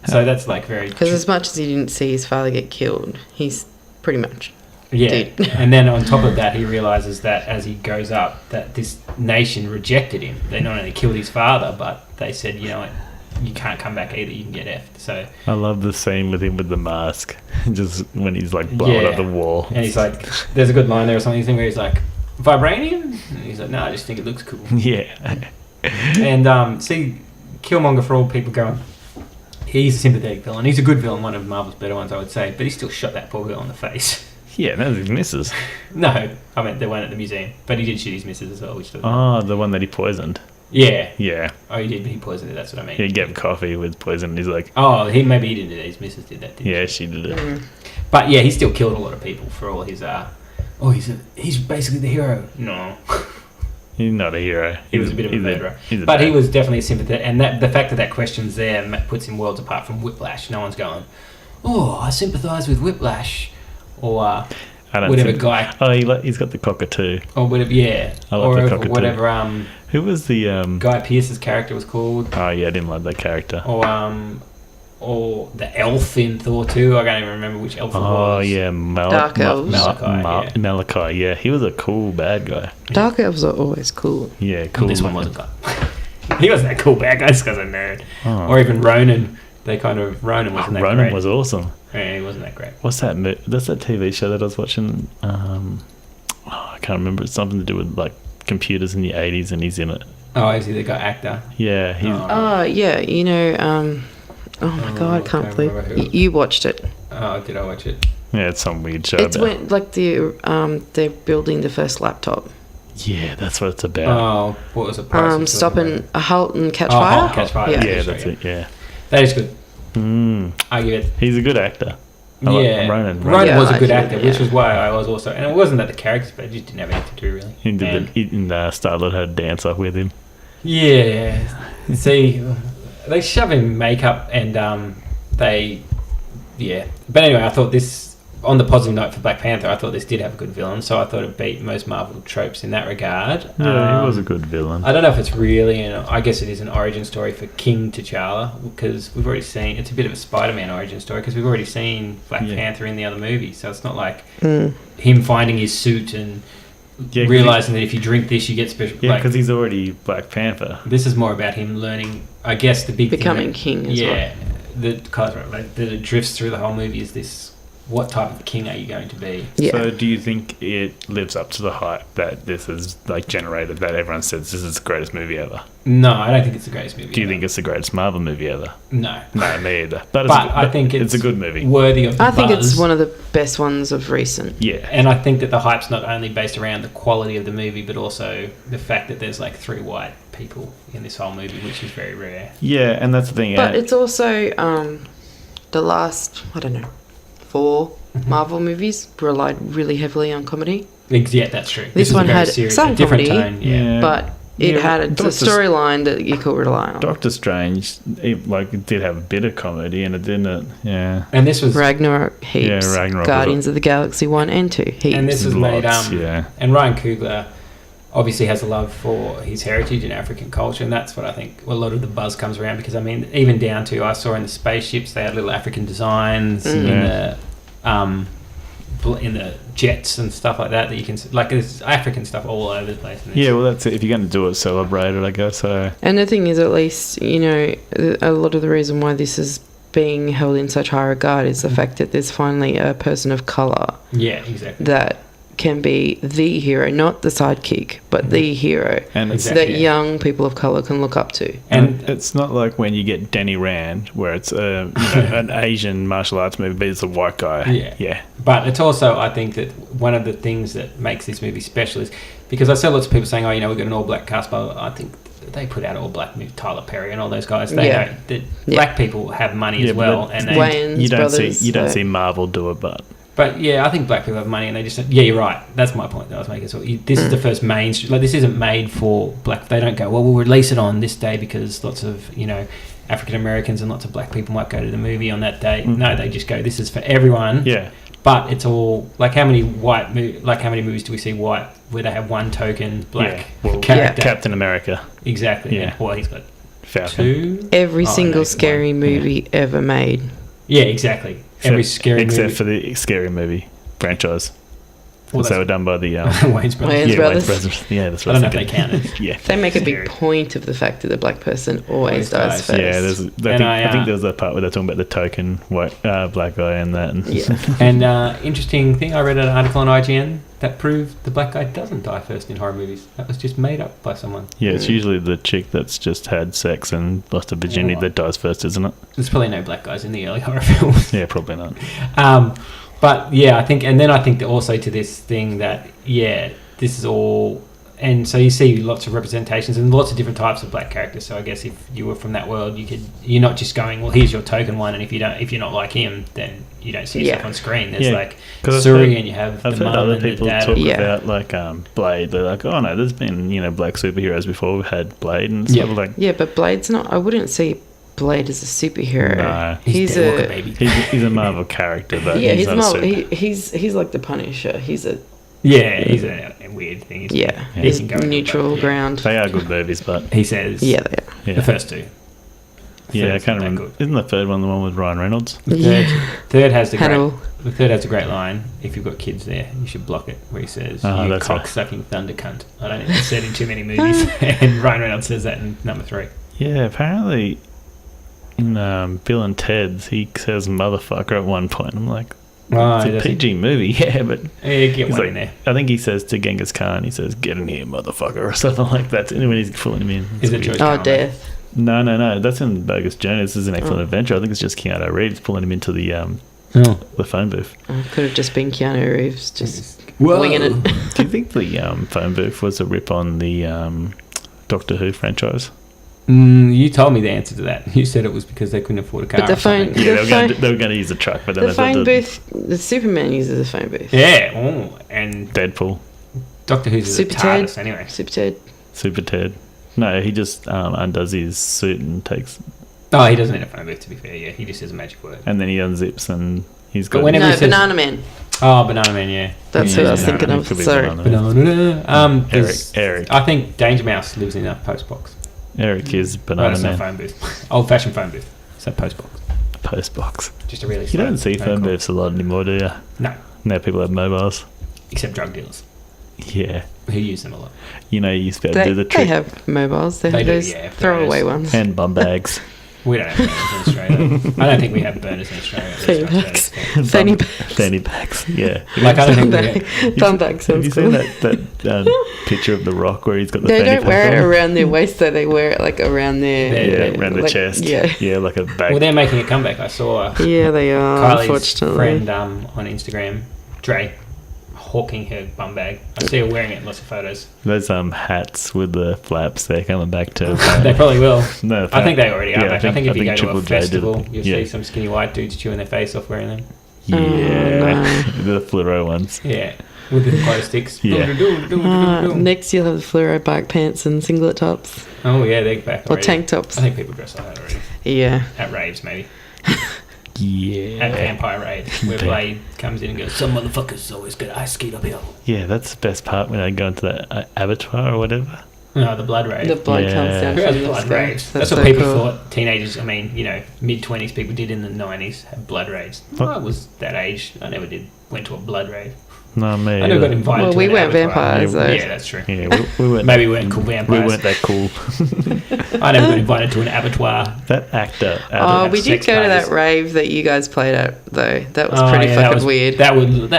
so that's like very, because as much as he didn't see his father get killed, he's pretty much dead. And then on top of that, he realizes that as he grows up, that this nation rejected him. They not only killed his father, but they said, you know what, you can't come back either, you can get effed. So I love the scene with him with the mask, just when he's like blowing up the wall, and he's like, there's a good line there or something where he's like, vibranium? And he's like, no, I just think it looks cool. Yeah. And see, Killmonger, for all people going, he's a sympathetic villain. He's a good villain, one of Marvel's better ones, I would say, but he still shot that poor girl in the face. Yeah, that was his missus. No, I mean, the one at the museum, but he did shoot his missus as well. Which the one that he poisoned. Yeah. Oh, he did, but he poisoned it, that's what I mean. He gave him coffee with poison, and he's like... Oh, maybe he didn't do that, his missus did that, didn't she? Did it. Mm. But yeah, he still killed a lot of people for all his... he's basically the hero. No. He's not a hero. He was a bit of a murderer. But he was definitely sympathetic, and the fact that question's there puts him worlds apart from Whiplash. No one's going, oh, I sympathise with Whiplash, or whatever guy. Oh, he's got the cockatoo. Or whatever, yeah. I like the cockatoo. Whatever. Who was the Guy Pearce's character was called? Oh yeah, I didn't like that character. Or the elf in Thor 2. I can't even remember which elf it was. Oh yeah, Dark Elves. Malachi. Yeah, he was a cool bad guy. Dark Elves are always cool. Yeah, cool. Well, this one wasn't good. He wasn't that cool bad guy just because of nerd. Oh. Or even Ronan. Ronan wasn't that great. Ronan was awesome. Yeah, he wasn't that great. What's that? That's that TV show that I was watching. I can't remember. It's something to do with like computers in the 80s, and he's in it. Oh, is he the guy actor? Yeah. Yeah. You know. Oh my god! I can't believe you watched it. Oh, did I watch it? Yeah, it's some weird show. It's when like they're building the first laptop. Yeah, that's what it's about. Oh, what was it? Stopping a halt and catch fire. Halt and catch fire. Yeah, that's it. Yeah, that is good. I give it. He's a good actor. Ronan was a good actor, which was why I was also, and it wasn't that the characters, but it just didn't have anything to do really. Starlet had a dancer with him. Yeah, see. They shove in makeup and But anyway, I thought this, on the positive note for Black Panther, I thought this did have a good villain, so I thought it beat most Marvel tropes in that regard. Yeah, he was a good villain. I don't know if it's really, I guess it is an origin story for King T'Challa, because we've already seen, it's a bit of a Spider-Man origin story, because we've already seen Black Panther in the other movie, so it's not like him finding his suit and... realizing that if you drink this, you get special. Yeah, because he's already Black Panther. This is more about him learning. I guess the big becoming king. As well. That it drifts through the whole movie is this: what type of king are you going to be? Yeah. So, do you think it lives up to the hype that this is like generated? That everyone says this is the greatest movie ever. No, I don't think it's the greatest movie. Do you think it's the greatest Marvel movie ever? No, me either. But I think it's a good movie, worthy of. I think it's one of the best ones of recent. Yeah, and I think that the hype's not only based around the quality of the movie, but also the fact that there's like 3 white people in this whole movie, which is very rare. Yeah, and that's the thing. But it's also the last 4 Marvel movies relied really heavily on comedy. Yeah, that's true. This one had some different comedy, tone, but it had a storyline that you could rely on. Doctor Strange, it did have a bit of comedy, and it didn't. Yeah. And this was Ragnarok heaps. Yeah, Ragnarok. Guardians of the Galaxy 1 and 2 heaps. And this was made. And Ryan Coogler obviously has a love for his heritage and African culture, and that's what I think a lot of the buzz comes around, because I mean, even down to, I saw in the spaceships they had little African designs in the jets and stuff like that you can, like, there's African stuff all over the place. Yeah, well, that's it. If you're going to do it, celebrate it, I guess. So. And the thing is, at least, you know, a lot of the reason why this is being held in such high regard is the fact that there's finally a person of colour. Yeah, exactly. That can be the hero, not the sidekick, but the hero, and that young people of colour can look up to. And it's not like when you get Danny Rand, where it's an Asian martial arts movie, but it's a white guy. Yeah. But it's also, I think, that one of the things that makes this movie special is because I see lots of people saying, we've got an all-black cast, but I think they put out all-black movie, Tyler Perry and all those guys. They know that black people have money as well. And Wayne's brothers, you don't see Marvel do it, But yeah, I think black people have money, and they just you're right. That's my point that I was making. So this is the first mainstream. Like, this isn't made for black. They don't go, well, we'll release it on this day because lots of African Americans and lots of black people might go to the movie on that day. No, they just go, this is for everyone. Yeah. But it's all like how many movies do we see white where they have one token black character? Captain America. Exactly. Yeah. Well, he's got Falcon. 2. Every single scary movie ever made. Yeah, exactly. Every scary movie. Except for the scary movie franchise. Because they were done by the Wayne's Brothers. Wayne's Brothers. Wayne's Brothers. Yeah, that's I right. don't know if they counted. Yeah. They make a big point of the fact that the black person always dies first. Yeah, I think there's that part where they're talking about the token white black guy and that. And interesting thing, I read an article on IGN that proved the black guy doesn't die first in horror movies. That was just made up by someone. Yeah, it's usually the chick that's just had sex and lost her virginity that dies first, isn't it? There's probably no black guys in the early horror films. Yeah, probably not. But yeah, I think that also to this thing that this is all, and so you see lots of representations and lots of different types of black characters. So I guess if you were from that world, you're not just going, well, here's your token one, and if you're not like him, then you don't see yourself on screen. There's like Suri, and you have I've the heard mum other and the people dad. talk about like Blade. They're like, oh no, there's been black superheroes before. We've had Blade and stuff like. Yeah, but Blade's not. I wouldn't see Blade is a superhero. No, he's a Marvel character, but he's not Marvel. a He's like the Punisher. He's a weird thing. He's neutral ground. They are good movies, but he says they are. The first two. I can't remember. Good. Isn't the third one the one with Ryan Reynolds? The third has a great line. If you've got kids there, you should block it. Where he says, "You cock-sucking thunder cunt." I don't think it's said in too many movies, and Ryan Reynolds says that in number 3. Yeah, apparently. In Bill and Ted's, he says motherfucker at one point. I'm like, it's a PG movie, but get one in there. I think he says to Genghis Khan, he says, get in here, motherfucker, or something like that. And when he's pulling him in. Is it George Death? No. That's in Bogus Journey. This is an Excellent Adventure. I think it's just Keanu Reeves pulling him into the phone booth. Could have just been Keanu Reeves, just winging it. Do you think the phone booth was a rip on the Doctor Who franchise? You told me the answer to that. You said it was because they couldn't afford a car. But the phone, they were going to use a truck, but then the phone booth. The Superman uses a phone booth. Yeah, and Deadpool. Doctor Who's Super a TARDIS anyway. Super Ted. No, he just undoes his suit and takes. Oh, he doesn't need a phone booth. To be fair, he just says a magic word. And then he unzips and he's got. Banana Man. Oh, Banana Man, yeah. That's what I was thinking of. Sorry. Banana. Eric. I think Danger Mouse lives in a post box. Eric is Banana Man. Phone booth. Old-fashioned phone booth. So post box. Post box. Just a really. You don't see phone booths a lot anymore, do you? No. Now people have mobiles. Except drug dealers. Yeah. Who use them a lot. You used to be able to do the trick. They have mobiles. They have those throwaway ones. And bum bags. We don't have burners in Australia. I don't think we have burners in Australia. Fanny bags. Yeah. Like, I don't think bum bags sounds cool. Have you seen that picture of The Rock where he's got the fanny pack on? They don't wear it around their waist, though. They wear it like around their... around the chest. Yeah, like a bag. Well, they're making a comeback. I saw... Yeah, they are, Kylie's unfortunately. friend on Instagram, Dre, hawking her bum bag. I see her wearing it in lots of photos. Those hats with the flaps, they're coming back to. They probably will. No, I think they already are. I think if you go to a Triple J festival, you'll see some skinny white dudes chewing their face off wearing them. Yeah, the fluoro ones. Yeah, with the glow sticks. Yeah. Next, you'll have the fluoro bike pants and singlet tops. Oh yeah, they're back already. Or tank tops. I think people dress like that already. Yeah. At raves, maybe. Yeah. At Vampire Raid, where Blade comes in and goes, some motherfuckers always get ice skate uphill. Yeah, that's the best part when I go into that abattoir or whatever. No, the blood raid. The blood comes down from the blood sky. raids. That's what people thought teenagers, mid-20s people did in the 90s, had blood raids. I was that age. I never went to a blood raid. No, me. I never got invited. Well, to we an weren't abattoir. vampires, though. Yeah, that's true. Yeah, we weren't. Maybe we weren't cool vampires. We weren't that cool. I never got invited to an abattoir. That actor. Oh, we did sex go to parties. that rave that you guys played at, though. That was pretty fucking weird. That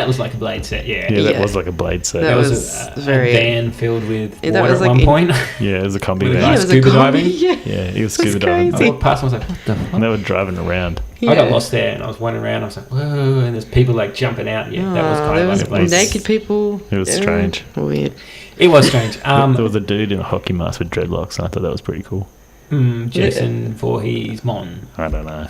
was like a Blade set. Yeah. Yeah, that Yeah. was like a Blade set. That There was a very- van filled with Yeah, that water was at like one in- point. Yeah, it was a combi With a van. guy Yeah, it was a scuba comedy, diving. yeah. Yeah, he was That's scuba diving. I crazy. walked past and I was like, what the fuck? And they were driving around. I got Yeah. lost there and I was wandering around. I was like, whoa, and there's people like jumping out. Yeah, that was Oh, kind there of was like a place. naked people. It was Yeah, strange. Weird. It was strange. There was a dude in a hockey mask with dreadlocks, and I thought that was pretty cool. Jason Voorhees Mon. I don't know.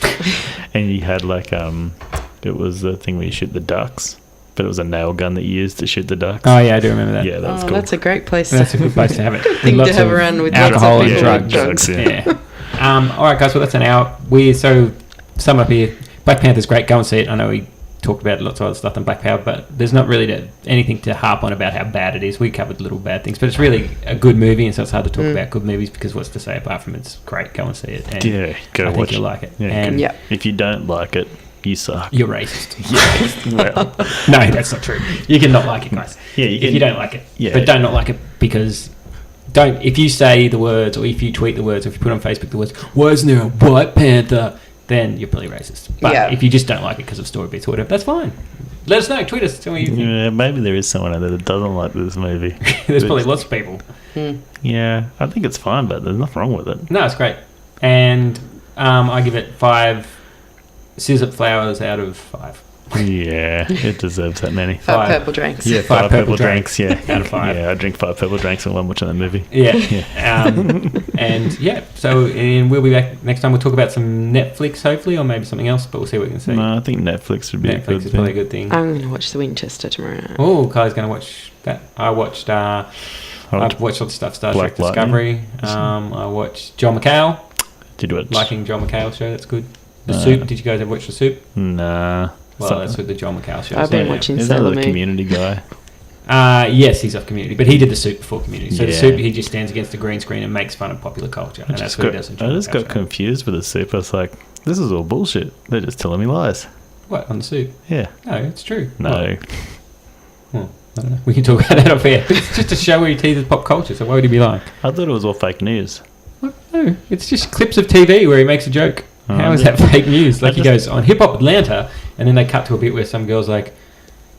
And he had like it was the thing where you shoot the ducks, but it was a nail gun that you used to shoot the ducks. Oh yeah, I do remember that. Yeah, that was Oh, cool. that's a great place. That's a good place to have it. thing With to lots have of around with alcohol lots and of drugs. drugs. Yeah. Yeah. All right, guys. Well, that's an hour. So sum up here. Black Panther's great. Go and see it. I know we talked about lots of other stuff than Black Panther, but there's not really anything to harp on about how bad it is. We covered little bad things, but it's really a good movie, and so it's hard to talk about good movies because what's to say apart from it's great. Go and see it. And Yeah, go I think watch you'll it. like it. Yeah, and Yeah. If you don't like it, you suck. you're racist. Yeah. Well, No, that's not true. You can not like it, guys. Yeah, you if can- you don't like it. Yeah. But don't not like it because if you say the words or if you tweet the words or if you put on Facebook the words, why isn't there a White Panther? Then you're probably racist. But Yeah. if you just don't like it because of story beats or whatever, that's fine. Let us know. Tweet us. Tell me what you think. yeah, maybe there is someone out there that doesn't like this movie. There's probably lots of people. Yeah, I think it's fine, but there's nothing wrong with it. No, it's great. And I give it 5 scissor flowers out of 5. Yeah, it deserves that many. 5 purple drinks. Yeah, 5 5 purple purple drinks. Yeah, out of 5. Yeah, I drink 5 purple drinks when I'm watching that movie. Yeah. And yeah, so and we'll be back next time. We'll talk about some Netflix, hopefully, or maybe something else, but we'll see what we can see. No, I think Netflix would be a Netflix good is probably a thing. good thing. I'm going to watch The Winchester tomorrow night. Oh, Kylie's going to watch that. I watched I've watched lots of stuff. Star Trek Black Discovery. I watched John McHale. Did you watch? Liking John McHale show. That's good. The Soup. Did you guys ever watch The Soup? Nah. Well, that's with the John McHale show. I've been watching Is that Sailor the Moon. Community guy? Yes, he's off Community, but he did The Soup before Community. So The Yeah. Soup, he just stands against the green screen and makes fun of popular culture, and that's what he does in John I just McHale got show. confused with the Soup. I was like, this is all bullshit. They're just telling me lies. What, on The Soup? Yeah. No, it's true. No. Well, I don't know. We can talk about that off air. It's just a show where he teases pop culture, so why would he be lying? I thought it was all fake news. What? No, it's just clips of TV where he makes a joke. Oh, How is yeah. that fake news? Like I he just- goes on Hip Hop Atlanta, and then they cut to a bit where some girl's like,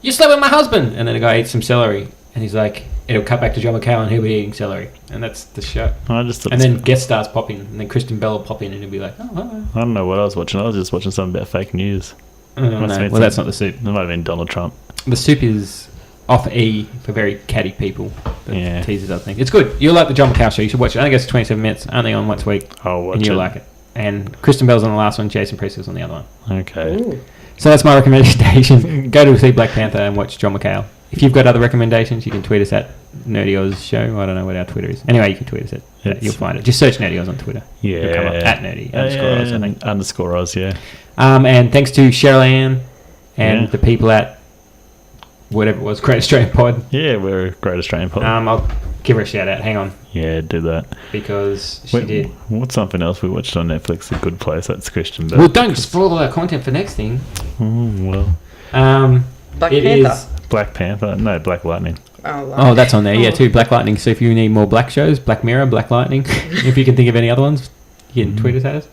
"You slept with my husband," and then a guy eats some celery, and he's like, it'll cut back to John McHale, and he'll be eating celery, and that's the show. I just thought And then guest stars pop in, and then Kristen Bell will pop in, and he'll be like, "Oh, hello." I don't know what I was watching. I was just watching something about fake news. Oh, no. Must have been Well, that's some- not The Soup. It might have been Donald Trump. The Soup is off E for very catty people that Yeah. teases other things. It's good. You'll like the John McHale show. You should watch it. I think it's 27 minutes, only on once a week, I'll watch and you'll it. like it. And Kristen Bell's on the last one, Jason Priestley's on the other one. Okay. Ooh. So that's my recommendation. Go to see Black Panther and watch John McHale. If you've got other recommendations, you can tweet us at Nerdy Oz Show. I don't know what our Twitter is. Anyway, you can tweet us at It's- you'll find it. Just search Nerdy Oz on Twitter. You'll come up Yeah. at Nerdy _ Oz, I think. Underscore Oz, yeah. And thanks to Cheryl Ann and Yeah. the people at whatever it was, Great Australian Pod. Yeah, we're a Great Australian Pod. I'll give her a shout out. Hang on, Yeah, do that. because she Wait, did. What's something else we watched on Netflix? A good place. That's Christian Bell. Well, don't spoil all our content for next thing. Well, Black It Panther. is- Black Panther. No, Black Lightning. Oh, that's on there. Yeah, too. Black Lightning. So if you need more black shows, Black Mirror, Black Lightning. If you can think of any other ones, you can tweet us at us.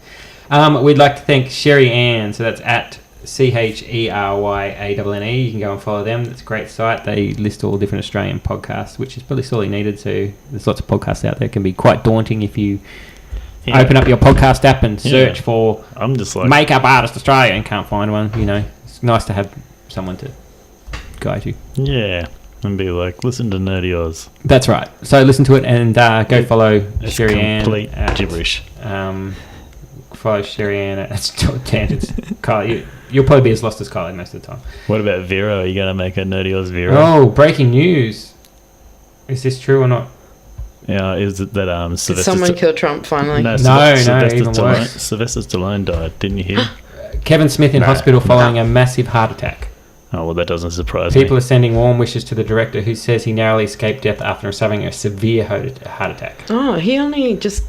We'd like to thank Sherry Ann. So that's at CHERYANNE. You can go and follow them. It's a great site. They list all different Australian podcasts, which is probably sorely needed. So there's lots of podcasts out there. It can be quite daunting if you Yeah. open up your podcast app and search Yeah. for I'm just like, Makeup Artist Australia and can't find one. You know, it's nice to have someone to guide you. yeah, and be like, listen to Nerdy Oz. That's right. So listen to it and go follow It's Sherry Ann. complete at, gibberish. Follow Sherry Ann. That's tangents. Kylie, you'll probably be as lost as Kylie most of the time. What about Vero? Are you going to make a Nerdy Oz Vero? Oh, breaking news! Is this true or not? Yeah, is it that Did Sylvester someone kill Trump finally? No, Sylvester even Stallone, worse. Sylvester Stallone died, didn't you hear? Kevin Smith in No. hospital following a massive heart attack. Oh, well, that doesn't surprise People me. are sending warm wishes to the director, who says he narrowly escaped death after suffering a severe heart attack. Oh, he only just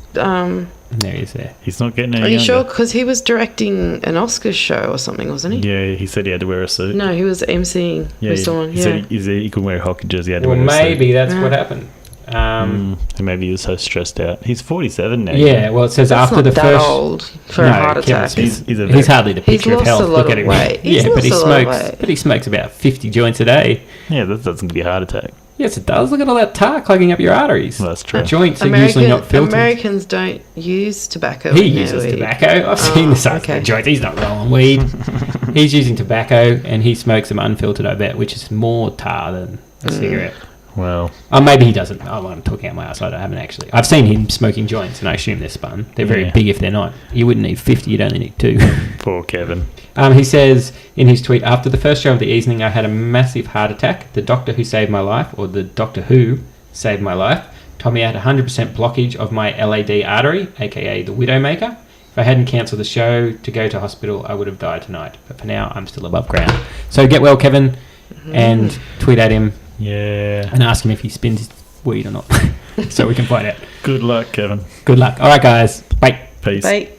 There he is there. He's not getting any Are you younger. sure? Because he was directing an Oscars show or something, wasn't he? Yeah, he said he had to wear a suit. No, he was emceeing with someone. He said he could wear a hockey jersey. He had to Well, wear a suit. maybe that's what happened. And maybe he was so stressed out. He's 47 now. Yeah, well, it says That's after not the that first... old for a heart attack. He's hardly the picture of lost health. a lot Look at of him. weight. Yeah, but he lost a lot of smokes. weight. But he smokes about 50 joints a day. Yeah, that doesn't be a heart attack. Yes, it does. Look at all that tar clogging up your arteries. Well, that's true. Joints are usually not filtered. Americans don't use tobacco. He uses tobacco. I've seen the size of the joint. He's not rolling weed. He's using tobacco, and he smokes them unfiltered, I bet, which is more tar than a cigarette. Well, Maybe he doesn't. Oh, I'm talking out my ass. I haven't actually. I've seen him smoking joints, and I assume they're spun. They're very big if they're not. You wouldn't need 50. You'd only need 2. poor Kevin. He says in his tweet, after the first show of the evening, I had a massive heart attack. The doctor who saved my life, or the doctor who saved my life, told me I had 100% blockage of my LAD artery, aka the Widowmaker. If I hadn't cancelled the show to go to hospital, I would have died tonight. But for now, I'm still above ground. So get well, Kevin, and tweet at him. Yeah. And ask him if he spins his weed or not. So we can find out. Good luck, Kevin. Good luck. All right, guys. Bye. Peace. Bye.